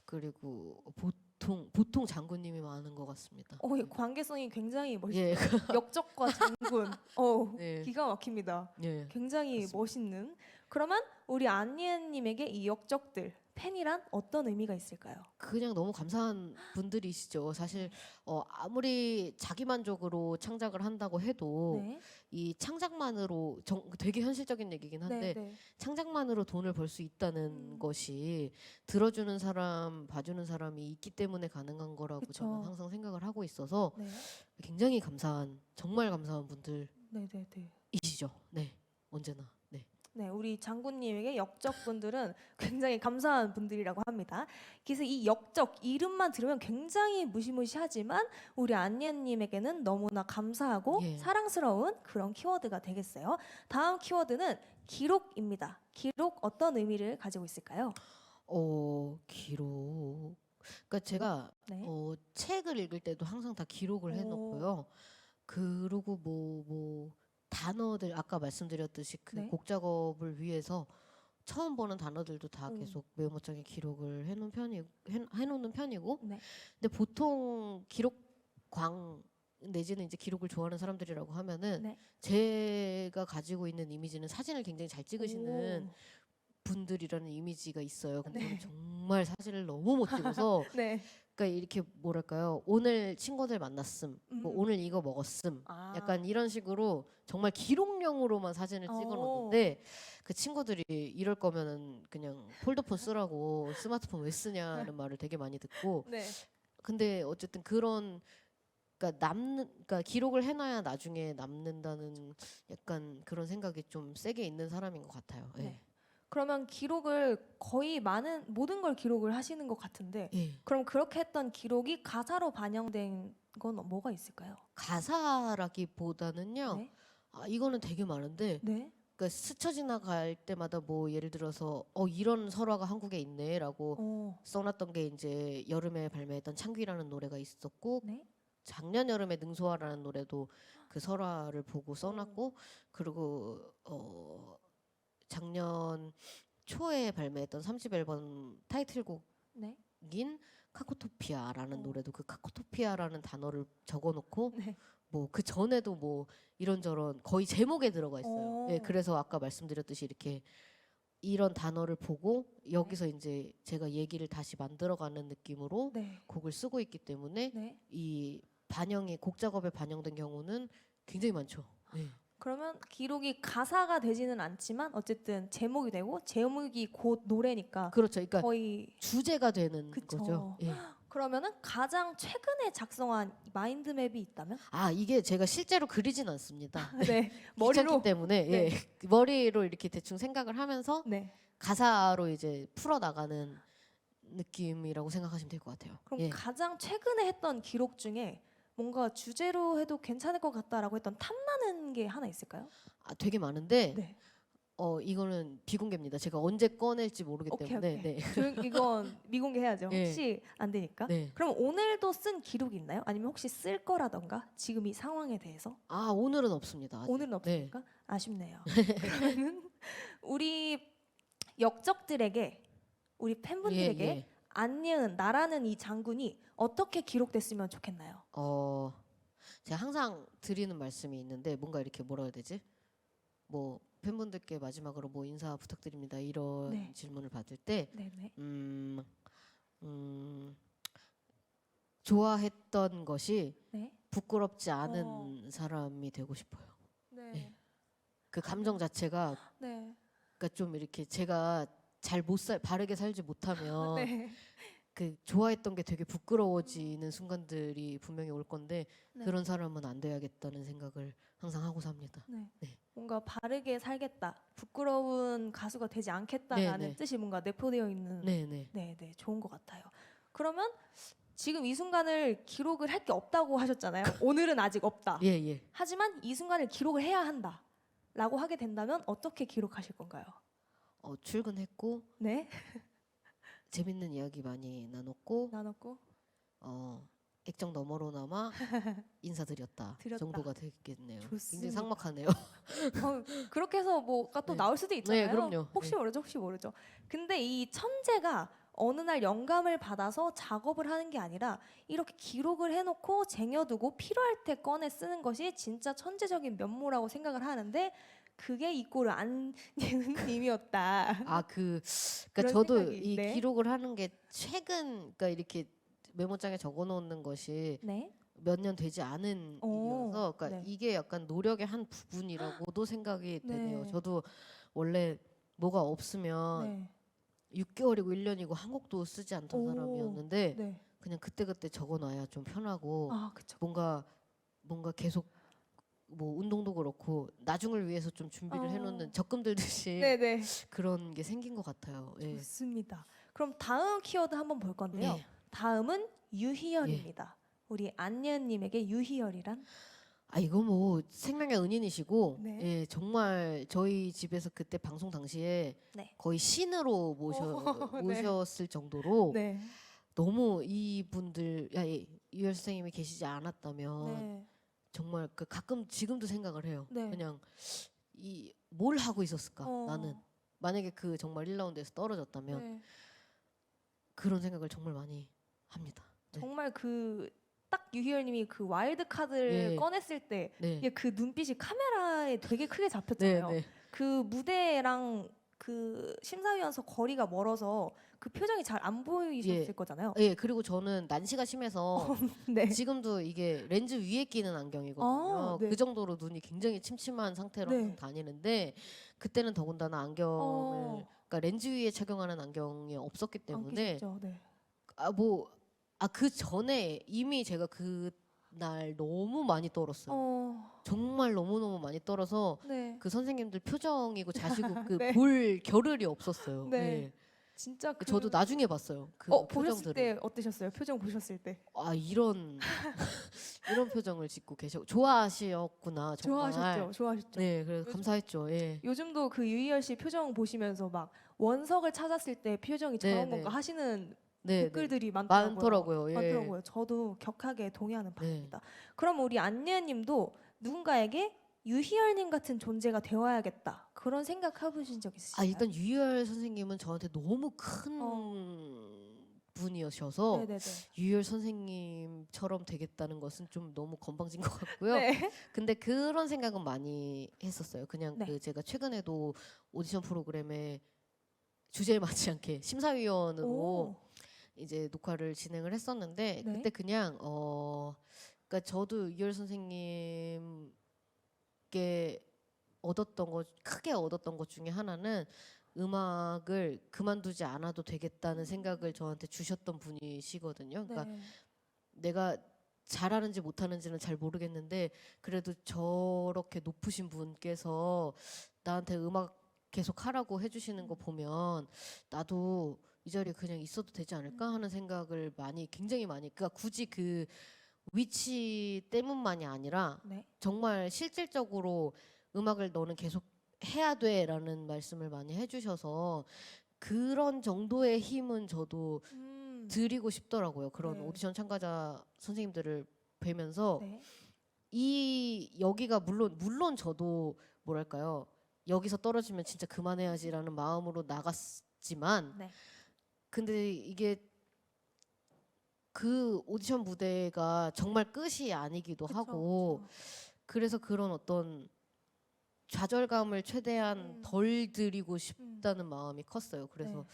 그리고 보통 장군님이 많은 것 같습니다.
이 관계성이 굉장히 멋있어요.
예,
역적과 장군.
네.
기가 막힙니다.
예.
굉장히
맞습니다.
멋있는. 그러면 우리 안예은님에게 이 역적들 팬이란 어떤 의미가 있을까요?
그냥 너무 감사한 분들이시죠. 사실 아무리 자기만족으로 창작을 한다고 해도
네.
이 창작만으로 되게 현실적인 얘기긴 한데
네.
창작만으로 돈을 벌 수 있다는 것이 들어주는 사람, 봐주는 사람이 있기 때문에 가능한 거라고
그쵸.
저는 항상 생각을 하고 있어서
네.
굉장히 감사한, 정말 감사한 분들이시죠.
네.
네, 언제나. 네.
네, 우리 장군님에게 역적분들은 굉장히 감사한 분들이라고 합니다. 그래서 이 역적 이름만 들으면 굉장히 무시무시하지만 우리 안예은님에게는 너무나 감사하고
예.
사랑스러운 그런 키워드가 되겠어요. 다음 키워드는 기록입니다. 기록 어떤 의미를 가지고 있을까요?
기록. 그러니까 제가
네.
책을 읽을 때도 항상 다 기록을 해놓고요. 그리고 뭐 단어들 아까 말씀드렸듯이 그
네.
곡 작업을 위해서 처음 보는 단어들도 다 계속 메모장에 기록을 해놓는 편이고.
네.
근데 보통 기록광 내지는 이제 기록을 좋아하는 사람들이라고 하면은
네.
제가 가지고 있는 이미지는 사진을 굉장히 잘 찍으시는
오.
분들이라는 이미지가 있어요. 근데
네.
저는 정말 사진을 너무 못 찍어서
네.
그러니까 이렇게 뭐랄까요? 오늘 친구들 만났음, 뭐 오늘 이거 먹었음,
아.
약간 이런 식으로 정말 기록용으로만 사진을 찍어놓는데 그 친구들이 이럴 거면은 그냥 폴더폰 쓰라고 스마트폰 왜 쓰냐는 말을 되게 많이 듣고
네.
근데 어쨌든 그런 그러니까 기록을 해놔야 나중에 남는다는 약간 그런 생각이 좀 세게 있는 사람인 것 같아요. 예.
네. 그러면 기록을 거의 모든 걸 기록을 하시는 것 같은데
예.
그럼 그렇게 했던 기록이 가사로 반영된 건 뭐가 있을까요?
가사라기보다는요.
네.
이거는 되게 많은데
네.
그러니까 스쳐 지나갈 때마다 뭐 예를 들어서 이런 설화가 한국에 있네라고 써놨던 게 이제 여름에 발매했던 창귀라는 노래가 있었고
네.
작년 여름에 능소화라는 노래도 그 설화를 보고 써놨고 그리고 작년 초에 발매했던 3집 앨범 타이틀곡인
네.
카코토피아라는 노래도 그 카코토피아라는 단어를 적어놓고
네.
뭐 그 전에도 뭐 이런저런 거의 제목에 들어가 있어요. 예, 그래서 아까 말씀드렸듯이 이렇게 이런 단어를 보고 여기서 이제 제가 얘기를 다시 만들어가는 느낌으로
네.
곡을 쓰고 있기 때문에
네.
이 곡 작업에 반영된 경우는 굉장히 많죠. 네.
그러면 기록이 가사가 되지는 않지만 어쨌든 제목이 되고 제목이 곧 노래니까
그렇죠. 그러니까
거의
주제가 되는
그쵸.
거죠. 예.
그러면은 가장 최근에 작성한 마인드맵이 있다면?
이게 제가 실제로 그리진 않습니다.
네.
귀찮기
머리로.
때문에
네.
예. 머리로 이렇게 대충 생각을 하면서
네.
가사로 이제 풀어 나가는 느낌이라고 생각하시면 될 것 같아요.
그럼
예.
가장 최근에 했던 기록 중에 뭔가 주제로 해도 괜찮을 것 같다라고 했던 탐나는 게 하나 있을까요?
되게 많은데
네.
이거는 비공개입니다. 제가 언제 꺼낼지 모르기
오케이,
때문에.
오케이.
네.
이건 미공개해야죠.
네.
혹시 안 되니까.
네.
그럼 오늘도 쓴 기록이 있나요? 아니면 혹시 쓸 거라던가 지금 이 상황에 대해서?
아, 오늘은 없습니다. 아직.
오늘은
네.
없습니까? 아쉽네요. 그러면은 우리 역적들에게, 우리 팬분들에게
예, 예.
안예은 나라는 이 장군이 어떻게 기록됐으면 좋겠나요?
제가 항상 드리는 말씀이 있는데 뭔가 이렇게 뭐라 해야 되지? 뭐 팬분들께 마지막으로 뭐 인사 부탁드립니다. 이런
네.
질문을 받을 때
네네.
좋아했던 것이
네.
부끄럽지 않은 사람이 되고 싶어요.
네.
네. 그 감정 자체가
네.
그러니까 좀 이렇게 제가 잘 바르게 살지 못하면
네.
그 좋아했던 게 되게 부끄러워지는 순간들이 분명히 올 건데
네.
그런 사람은 안 돼야겠다는 생각을 항상 하고 삽니다.
네.
네.
뭔가 바르게 살겠다. 부끄러운 가수가 되지 않겠다라는
네, 네.
뜻이 뭔가 내포되어 있는.
네네.
네, 네, 좋은 것 같아요. 그러면 지금 이 순간을 기록을 할 게 없다고 하셨잖아요. 오늘은 아직 없다.
예 예.
하지만 이 순간을 기록을 해야 한다라고 하게 된다면 어떻게 기록하실 건가요?
출근했고
네,
재밌는 이야기 많이 나눴고
나눴고
액정 너머로나마 인사드렸다
드렸다.
정도가 되겠네요.
좋습니다.
굉장히 삭막하네요.
그렇게 해서 뭐가 또
네.
나올 수도 있잖아요.
네, 그럼요.
혹시
네.
모르죠, 혹시 모르죠. 근데 이 천재가 어느 날 영감을 받아서 작업을 하는 게 아니라 이렇게 기록을 해놓고 쟁여두고 필요할 때 꺼내 쓰는 것이 진짜 천재적인 면모라고 생각을 하는데 그게 이 꼴을 안예은님이었다.
그러니까
그런
저도
생각이,
이
네.
기록을 하는 게 최근 그러니까 이렇게 메모장에 적어놓는 것이
네.
몇 년 되지 않은
오,
일이어서 그러니까
네.
이게 약간 노력의 한 부분이라고도 생각이
네.
되네요. 저도 원래 뭐가 없으면
네.
6개월이고 1년이고 한 곡도 쓰지 않던
오,
사람이었는데
네.
그냥 그때그때 적어놔야 좀 편하고
아, 그쵸.
뭔가 계속 뭐 운동도 그렇고 나중을 위해서 좀 준비를 해놓는 적금 들듯이
네네.
그런 게 생긴 것 같아요. 예.
좋습니다. 그럼 다음 키워드 한번 볼 건데요.
네.
다음은 유희열입니다. 우리 안예은님에게 유희열이란?
이거 뭐 생명의 은인이시고
네.
예, 정말 저희 집에서 그때 방송 당시에
네.
거의 신으로
네.
모셨을 정도로
네.
너무 이분들 유열 선생님이 계시지 않았다면
네.
정말 그 가끔 지금도 생각을 해요.
네.
그냥 이 뭘 하고 있었을까
어.
나는 만약에 그 정말 1라운드에서 떨어졌다면
네.
그런 생각을 정말 많이 합니다. 네.
정말 그 딱 유희열님이 그 와일드 카드를
예.
꺼냈을 때
네.
이게 그 눈빛이 카메라에 되게 크게
네,
잡혔잖아요.
네.
그 무대랑 그 심사위원석 거리가 멀어서 그 표정이 잘 안 보이셨을
예.
거잖아요.
예, 그리고 저는 난시가 심해서
네.
지금도 이게 렌즈 위에 끼는 안경이거든요.
아, 네.
그 정도로 눈이 굉장히 침침한 상태로
네.
항상 다니는데 그때는 더군다나 안경을 그러니까 렌즈 위에 착용하는 안경이 없었기
안
때문에
끼셨죠. 네.
그 전에 이미 제가 그날 너무 많이 떨었어요. 정말 너무너무 많이 떨어서
네.
그 선생님들 표정이고 자시고
네.
볼 겨를이 없었어요.
네.
네.
진짜
저도 나중에 봤어요. 그
보셨을
표정들을.
때 어떠셨어요? 표정 보셨을 때
이런 이런 표정을 짓고 좋아하셨구나 정말.
좋아하셨죠.
네, 그래서 감사했죠. 예.
요즘도 그 유희열 씨 표정 보시면서 막 원석을 찾았을 때 표정이 저런
네,
건가
네.
하시는
네,
댓글들이
네.
많더라고요.
예.
많더라고요. 저도 격하게 동의하는
네.
바입니다. 그럼 우리 안예은님도 누군가에게 유희열님 같은 존재가 되어야겠다 그런 생각 해보신 적 있으신가요?
일단 유열 선생님은 저한테 너무 큰 분이셔서
네네네.
유열 선생님처럼 되겠다는 것은 좀 너무 건방진 것 같고요.
네.
근데 그런 생각은 많이 했었어요. 그냥
네.
제가 최근에도 오디션 프로그램에 주제에 맞지 않게 심사위원으로
오.
이제 녹화를 진행을 했었는데
네.
그때 그냥 그러니까 저도 유열 선생님께 크게 얻었던 것 중에 하나는 음악을 그만두지 않아도 되겠다는 생각을 저한테 주셨던 분이시거든요. 그러니까
네.
내가 잘하는지 못하는지는 잘 모르겠는데 그래도 저렇게 높으신 분께서 나한테 음악 계속 하라고 해주시는 거 보면 나도 이 자리에 그냥 있어도 되지 않을까 하는 생각을 굉장히 많이 그러니까 굳이 그 위치 때문만이 아니라
네.
정말 실질적으로 음악을 너는 계속 해야 돼라는 말씀을 많이 해주셔서 그런 정도의 힘은 저도 드리고 싶더라고요. 그런
네.
오디션 참가자 선생님들을 뵈면서
네.
이 여기가 물론 저도 뭐랄까요, 여기서 떨어지면 진짜 그만해야지라는 마음으로 나갔지만
네.
근데 이게 그 오디션 무대가 정말 끝이 아니기도
그쵸,
하고
그쵸.
그래서 그런 어떤 좌절감을 최대한
음.
덜 드리고 싶다는 마음이 컸어요. 그래서
네.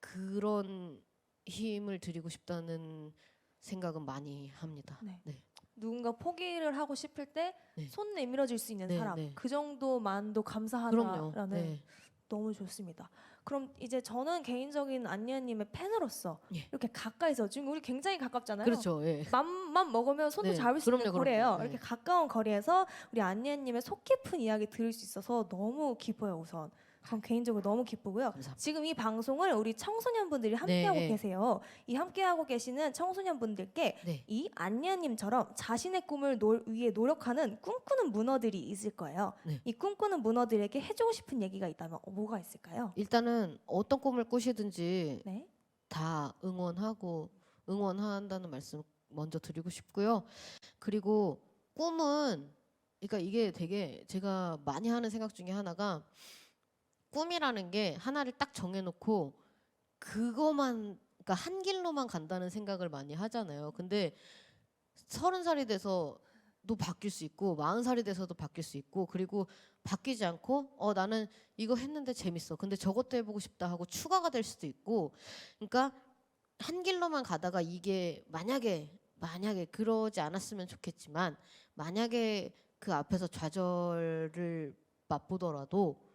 그런 힘을 드리고 싶다는 생각은 많이 합니다.
네.
네.
누군가 포기를 하고 싶을 때
네.
손 내밀어 줄 수 있는
네,
사람,
네.
그 정도만도
그럼요.
감사하다라는
네.
너무 좋습니다. 그럼 이제 저는 개인적인 안니아님의 팬으로서
예.
이렇게 가까이서 지금 우리 굉장히 가깝잖아요.
그렇죠. 예.
맘만 먹으면 손도
네,
잡을 수 있는
그럼요,
거리예요.
그럼요. 네.
이렇게 가까운 거리에서 우리 안니아님의 속 깊은 이야기 들을 수 있어서 너무 기뻐요. 우선 전 개인적으로 너무 기쁘고요.
감사합니다.
지금 이 방송을 우리 청소년분들이 함께하고
네.
계세요. 이 함께하고 계시는 청소년분들께
네.
이 안니아님처럼 자신의 꿈을 위해 노력하는 꿈꾸는 문어들이 있을 거예요.
네.
이 꿈꾸는 문어들에게 해주고 싶은 얘기가 있다면 뭐가 있을까요?
일단은 어떤 꿈을 꾸시든지
네.
다 응원한다는 말씀 먼저 드리고 싶고요. 그리고 꿈은 그러니까 이게 되게 제가 많이 하는 생각 중에 하나가 꿈이라는 게 하나를 딱 정해놓고 그거만 그러니까 한 길로만 간다는 생각을 많이 하잖아요. 근데 30살이 돼서도 바뀔 수 있고 40살이 돼서도 바뀔 수 있고 그리고 바뀌지 않고 나는 이거 했는데 재밌어. 근데 저것도 해보고 싶다 하고 추가가 될 수도 있고 그러니까 한 길로만 가다가 이게 만약에 그러지 않았으면 좋겠지만 만약에 그 앞에서 좌절을 맛보더라도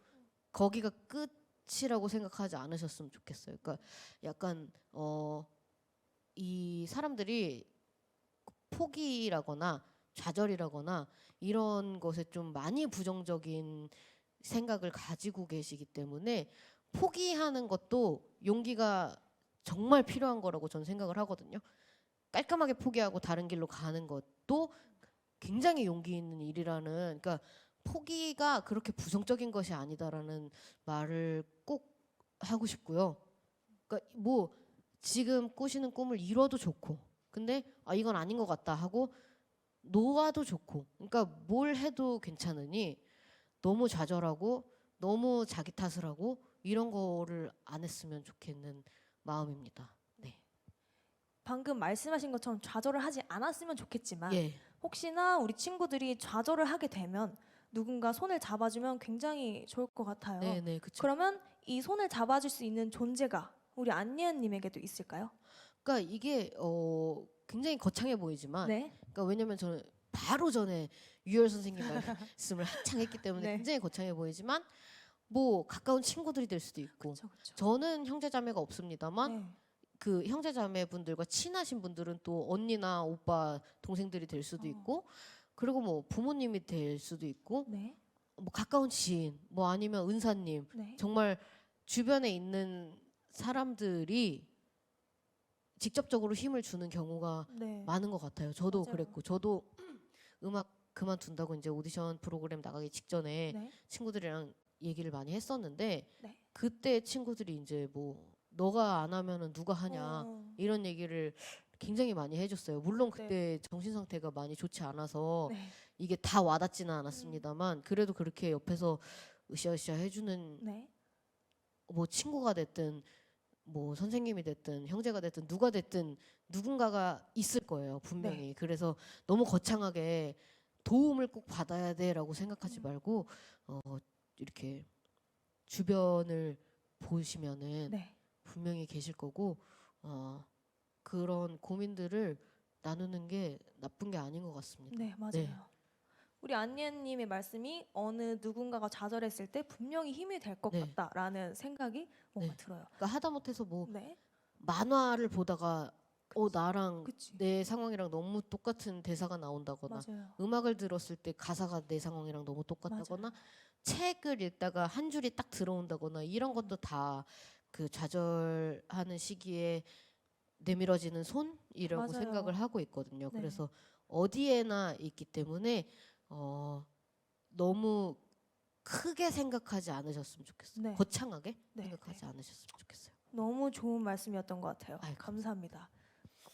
거기가 끝이라고 생각하지 않으셨으면 좋겠어요. 그러니까 약간 이 사람들이 포기라거나 좌절이라거나 이런 것에 좀 많이 부정적인 생각을 가지고 계시기 때문에 포기하는 것도 용기가 정말 필요한 거라고 저는 생각을 하거든요. 깔끔하게 포기하고 다른 길로 가는 것도 굉장히 용기 있는 일이라는 그러니까 포기가 그렇게 부정적인 것이 아니다라는 말을 꼭 하고 싶고요. 그러니까 뭐 지금 꾸시는 꿈을 이뤄도 좋고 근데 이건 아닌 것 같다 하고 놓아도 좋고 그러니까 뭘 해도 괜찮으니 너무 좌절하고 너무 자기 탓을 하고 이런 거를 안 했으면 좋겠는 마음입니다. 네.
방금 말씀하신 것처럼 좌절을 하지 않았으면 좋겠지만
예.
혹시나 우리 친구들이 좌절을 하게 되면 누군가 손을 잡아주면 굉장히 좋을 것 같아요.
네, 그렇죠.
그러면 이 손을 잡아줄 수 있는 존재가 우리 안니아님에게도 있을까요?
그러니까 이게 굉장히 거창해 보이지만
네.
그러니까 왜냐면 저는 바로 전에 유열 선생님 말씀을 한창 했기 때문에
네.
굉장히 거창해 보이지만 뭐 가까운 친구들이 될 수도 있고
그렇죠.
저는 형제자매가 없습니다만
네.
그 형제자매 분들과 친하신 분들은 또 언니나 오빠 동생들이 될 수도 있고 그리고 뭐 부모님이 될 수도 있고
네.
뭐 가까운 지인 뭐 아니면 은사님
네.
정말 주변에 있는 사람들이 직접적으로 힘을 주는 경우가
네.
많은 것 같아요. 저도
맞아요.
그랬고 저도 음악 그만둔다고 이제 오디션 프로그램 나가기 직전에
네.
친구들이랑 얘기를 많이 했었는데
네.
그때 친구들이 이제 뭐 너가 안 하면은 누가 하냐 이런 얘기를 굉장히 많이 해줬어요. 물론 그때 정신 상태가 많이 좋지 않아서
네.
이게 다 와닿지는 않았습니다만 그래도 그렇게 옆에서 으쌰으쌰 해주는
네.
뭐 친구가 됐든 뭐 선생님이 됐든 형제가 됐든 누가 됐든 누군가가 있을 거예요 분명히.
네.
그래서 너무 거창하게 도움을 꼭 받아야 돼라고 생각하지 말고 이렇게 주변을 보시면은
네.
분명히 계실 거고 그런 고민들을 나누는 게 나쁜 게 아닌 것 같습니다.
네, 맞아요.
네.
우리 안니아님의 말씀이 어느 누군가가 좌절했을 때 분명히 힘이 될 것
네.
같다라는 생각이 뭔가
네.
들어요.
그러니까 하다못해서 뭐
네.
만화를 보다가 나랑
그치.
내 상황이랑 너무 똑같은 대사가 나온다거나
맞아요.
음악을 들었을 때 가사가 내 상황이랑 너무 똑같다거나 책을 읽다가 한 줄이 딱 들어온다거나 이런 것도 다 그 좌절하는 시기에 내밀어지는 손이라고
맞아요.
생각을 하고 있거든요.
네.
그래서 어디에나 있기 때문에 너무 크게 생각하지 않으셨으면 좋겠어요.
네.
거창하게
네,
생각하지 않으셨으면 좋겠어요.
너무 좋은 말씀이었던 것 같아요.
아이,
감사합니다.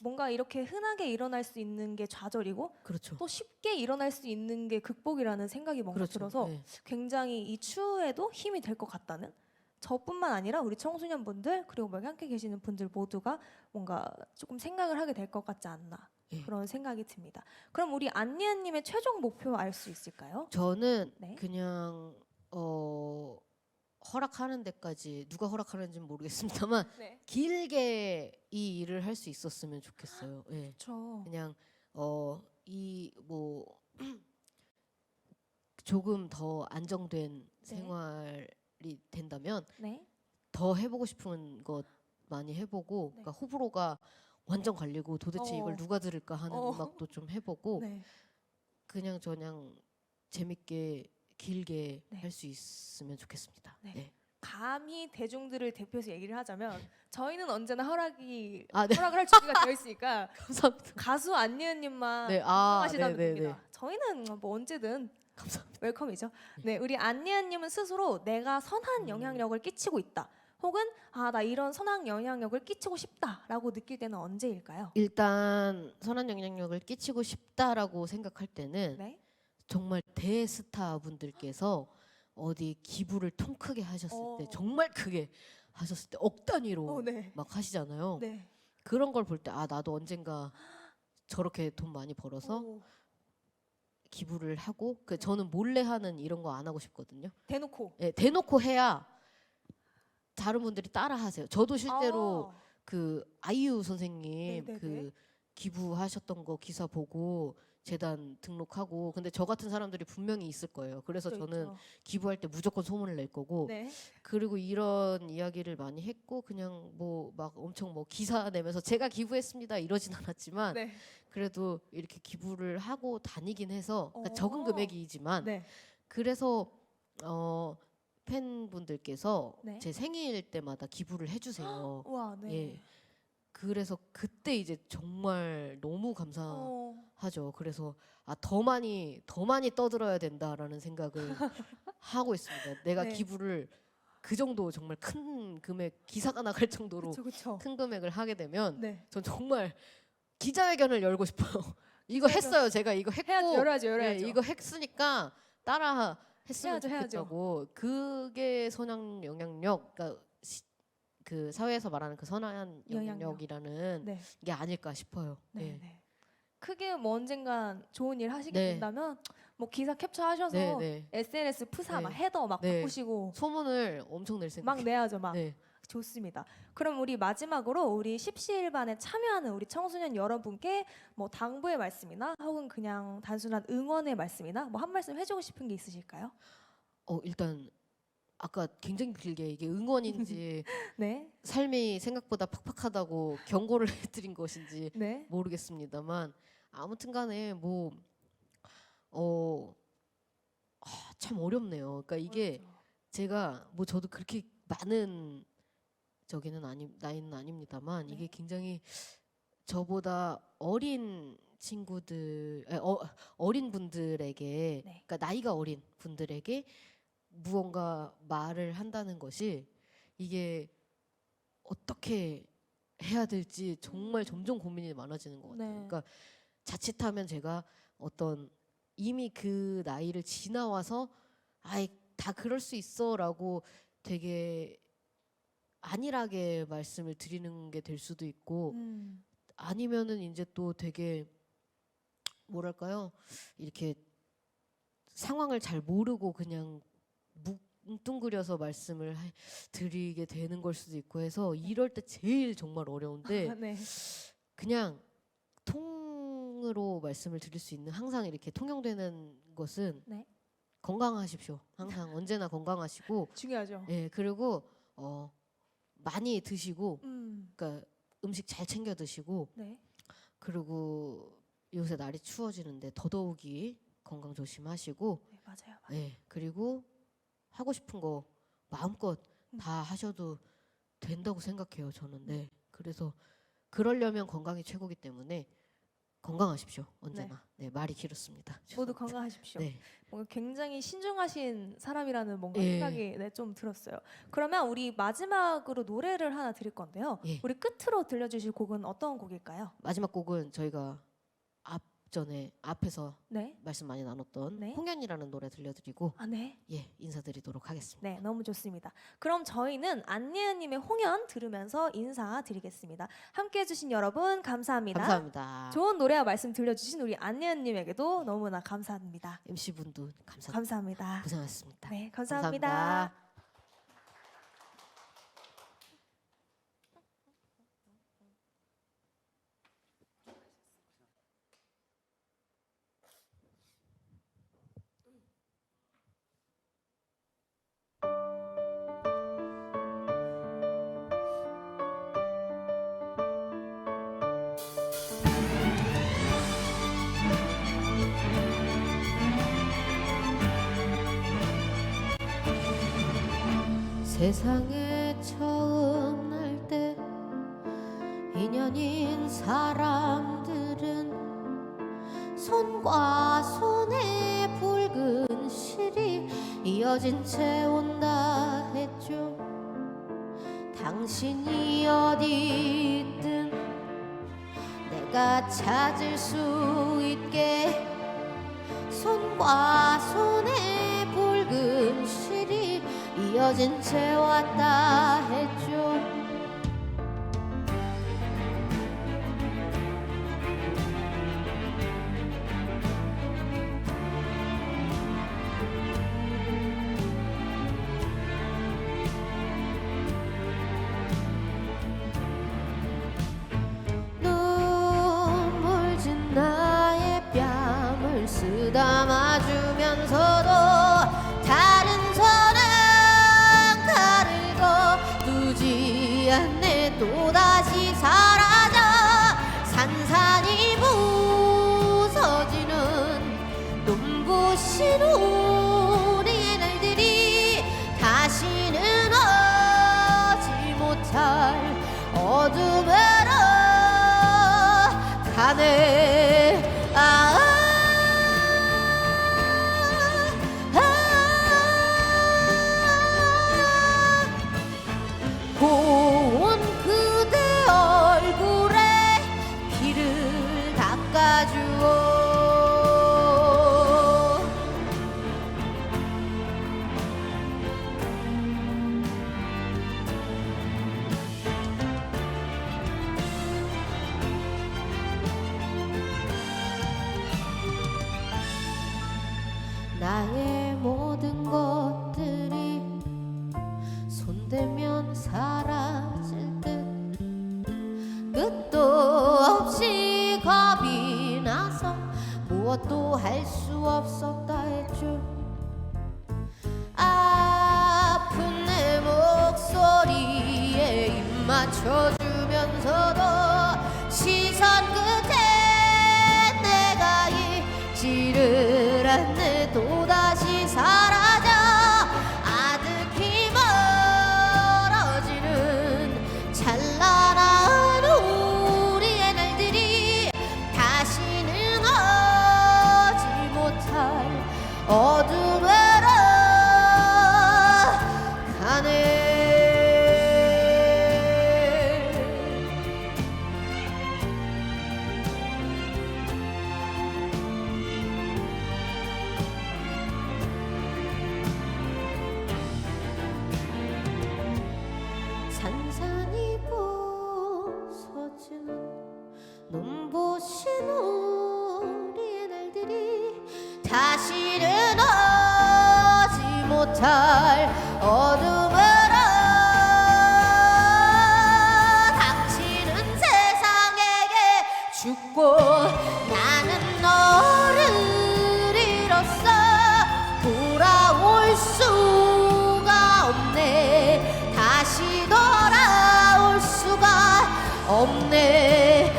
뭔가 이렇게 흔하게 일어날 수 있는 게 좌절이고
그렇죠.
또 쉽게 일어날 수 있는 게 극복이라는 생각이 뭔가
그렇죠.
들어서
네.
굉장히 이 추후에도 힘이 될 것 같다는, 저뿐만 아니라 우리 청소년분들 그리고 여기 함께 계시는 분들 모두가 뭔가 조금 생각을 하게 될 것 같지 않나
예.
그런 생각이 듭니다. 그럼 우리 안니아님의 최종 목표 알 수 있을까요?
저는
네.
그냥 허락하는 데까지 누가 허락하는지는 모르겠습니다만
네.
길게 이 일을 할 수 있었으면 좋겠어요. 예.
그렇죠.
그냥 이 뭐 조금 더 안정된 생활이 된다면
네.
더 해보고 싶은 것 많이 해보고,
네.
그러니까 호불호가 완전 갈리고 도대체 이걸 누가 들을까 하는
어.
음악도 좀 해보고,
네.
그냥 재밌게 길게
네.
할 수 있으면 좋겠습니다.
네.
네.
감히 대중들을 대표해서 얘기를 하자면 저희는 언제나
네.
허락을 할 준비가 되어 있으니까
감사합니다.
가수 안니은님만
네,
하시다면
네, 네,
됩니다. 저희는 뭐 언제든
감사합니다.
웰컴이죠. 네, 우리 안니은님은 스스로 내가 선한 영향력을 끼치고 있다. 혹은 나 이런 선한 영향력을 끼치고 싶다라고 느낄 때는 언제일까요?
일단 선한 영향력을 끼치고 싶다라고 생각할 때는
네.
정말 대스타 분들께서 어디 기부를 통 크게 하셨을 때,
어.
정말 크게 하셨을 때 억 단위로
네.
막 하시잖아요.
네.
그런 걸 볼 때 나도 언젠가 저렇게 돈 많이 벌어서
오.
기부를 하고, 저는 몰래 하는 이런 거 안 하고 싶거든요.
대놓고.
예, 대놓고 해야 다른 분들이 따라 하세요. 저도 실제로
아.
그 아이유 선생님
네네네.
그 기부하셨던 거 기사 보고 재단 등록하고, 근데 저 같은 사람들이 분명히 있을 거예요. 그래서
있죠,
저는
있죠.
기부할 때 무조건 소문을 낼 거고,
네.
그리고 이런 이야기를 많이 했고, 그냥 뭐 막 엄청 뭐 기사 내면서 제가 기부했습니다 이러진 않았지만
네.
그래도 이렇게 기부를 하고 다니긴 해서, 그러니까 적은
어.
금액이지만
네.
그래서 팬분들께서
네.
제 생일 때마다 기부를 해주세요.
와, 네.
예. 그래서 그때 이제 정말 너무 감사하죠.
어.
그래서 더 많이 떠들어야 된다라는 생각을 하고 있습니다. 내가
네.
기부를 그 정도 정말 큰 금액, 기사가 나갈 정도로
그렇죠, 그렇죠.
큰 금액을 하게 되면
네.
전 정말 기자회견을 열고 싶어요. 이거
기자회견.
했어요. 제가 이거 했고,
열어야죠.
예, 이거 했으니까 따라 했으면
해야죠.
좋겠다고. 그게 선한 영향력, 그러니까 그 사회에서 말하는 그 선한 영향력이라는
네.
게 아닐까 싶어요.
네,
예.
네. 크게 뭐 언젠간 좋은 일 하시게
네.
된다면 뭐 기사 캡처하셔서
네, 네.
SNS 프사
네.
막 헤더 막
네.
바꾸시고
소문을 엄청 낼 생각.
막 내야죠, 막.
네.
좋습니다. 그럼 우리 마지막으로 우리 십시일반에 참여하는 우리 청소년 여러분께 뭐 당부의 말씀이나 혹은 그냥 단순한 응원의 말씀이나 뭐 한 말씀 해주고 싶은 게 있으실까요?
일단 아까 굉장히 길게 이게 응원인지
네,
삶이 생각보다 팍팍하다고 경고를 해드린 것인지
네,
모르겠습니다만, 아무튼간에 뭐 참 어렵네요. 그러니까 이게
어렵죠.
제가 뭐 저도 그렇게 많은 나이는 아닙니다만,
네.
이게 굉장히 저보다 어린 친구들, 어린 분들에게,
네.
그러니까 나이가 어린 분들에게 무언가 말을 한다는 것이, 이게 어떻게 해야 될지 정말 점점 고민이 많아지는 것 같아요.
네.
그러니까 자칫하면 제가 이미 그 나이를 지나와서 다 그럴 수 있어라고 되게 안일하게 말씀을 드리는 게 될 수도 있고, 아니면은 이제 또 되게 뭐랄까요, 이렇게 상황을 잘 모르고 그냥 뭉뚱그려서 말씀을 드리게 되는 걸 수도 있고 해서, 이럴 때 제일 정말 어려운데
네.
그냥 통으로 말씀을 드릴 수 있는, 항상 이렇게 통용되는 것은
네.
건강하십시오. 항상 언제나 건강하시고,
중요하죠.
예, 그리고 많이 드시고,
음.
그러니까 음식 잘 챙겨 드시고,
네.
그리고 요새 날이 추워지는데 더더욱이 건강 조심하시고,
네, 맞아요.
예, 그리고 하고 싶은 거 마음껏 다 하셔도 된다고 생각해요, 저는. 네. 그래서 그러려면 건강이 최고기 때문에 건강하십시오. 언제나. 네, 말이 길었습니다.
모두 건강하십시오.
네.
뭔가 굉장히 신중하신 사람이라는 뭔가
예.
생각이 네, 좀 들었어요. 그러면 우리 마지막으로 노래를 하나 드릴 건데요.
예.
우리 끝으로 들려주실 곡은 어떤 곡일까요?
마지막 곡은 저희가 앞에서
네.
말씀 많이 나눴던
네.
홍연이라는 노래 들려드리고
아, 네.
예, 인사드리도록 하겠습니다.
네, 너무 좋습니다. 그럼 저희는 안예은님의 홍연 들으면서 인사드리겠습니다. 함께해 주신 여러분 감사합니다.
감사합니다.
좋은 노래와 말씀 들려주신 우리 안예은님에게도 너무나 감사합니다.
MC 분도 감사합니다.
감사합니다.
고생하셨습니다.
네, 감사합니다.
감사합니다. 세상에 처음 날 때 인연인 사람들은 손과 손에 붉은 실이 이어진 채 온다 했죠. 당신이 어디 있든 내가 찾을 수 있게 손과 손에 붉은 실이 이어진 채 왔다 했죠. 눈물 진 나의 뺨을 쓰다마주면서도 다른 손은 가르고 두지 않네. 또다시 사라져 산산이 부서지는 눈부신 우리의 날들이 다시는 오지 못할 어둠으로 가네. 고운 그대 얼굴에 피를 닦아주오. 나의 모든 것들이 손대면 사라질 듯 끝도 없이 겁이 나서 무엇도 할 수 없었다 했죠. 아픈 내 목소리에 입 맞춰주면서도 시선 끝에 내가 잊지를 않네. 또다시 사라져 아득히 멀어지는 찬란한 우리의 날들이 다시는 오지 못할 어둠으로 가네. 산산이 부서지는 눈부신 우리의 날들이 다시는 오지 못할 어둠으로 닥치는 세상에게 죽고 나는 너를 잃었어. 돌아올 수가 없네. 다시 돌아올 수가 없네.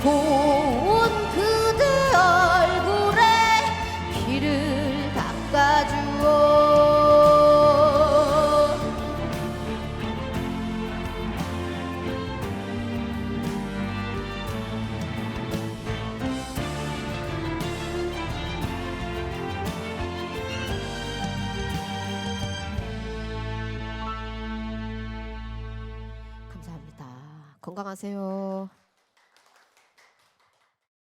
고 건강하세요.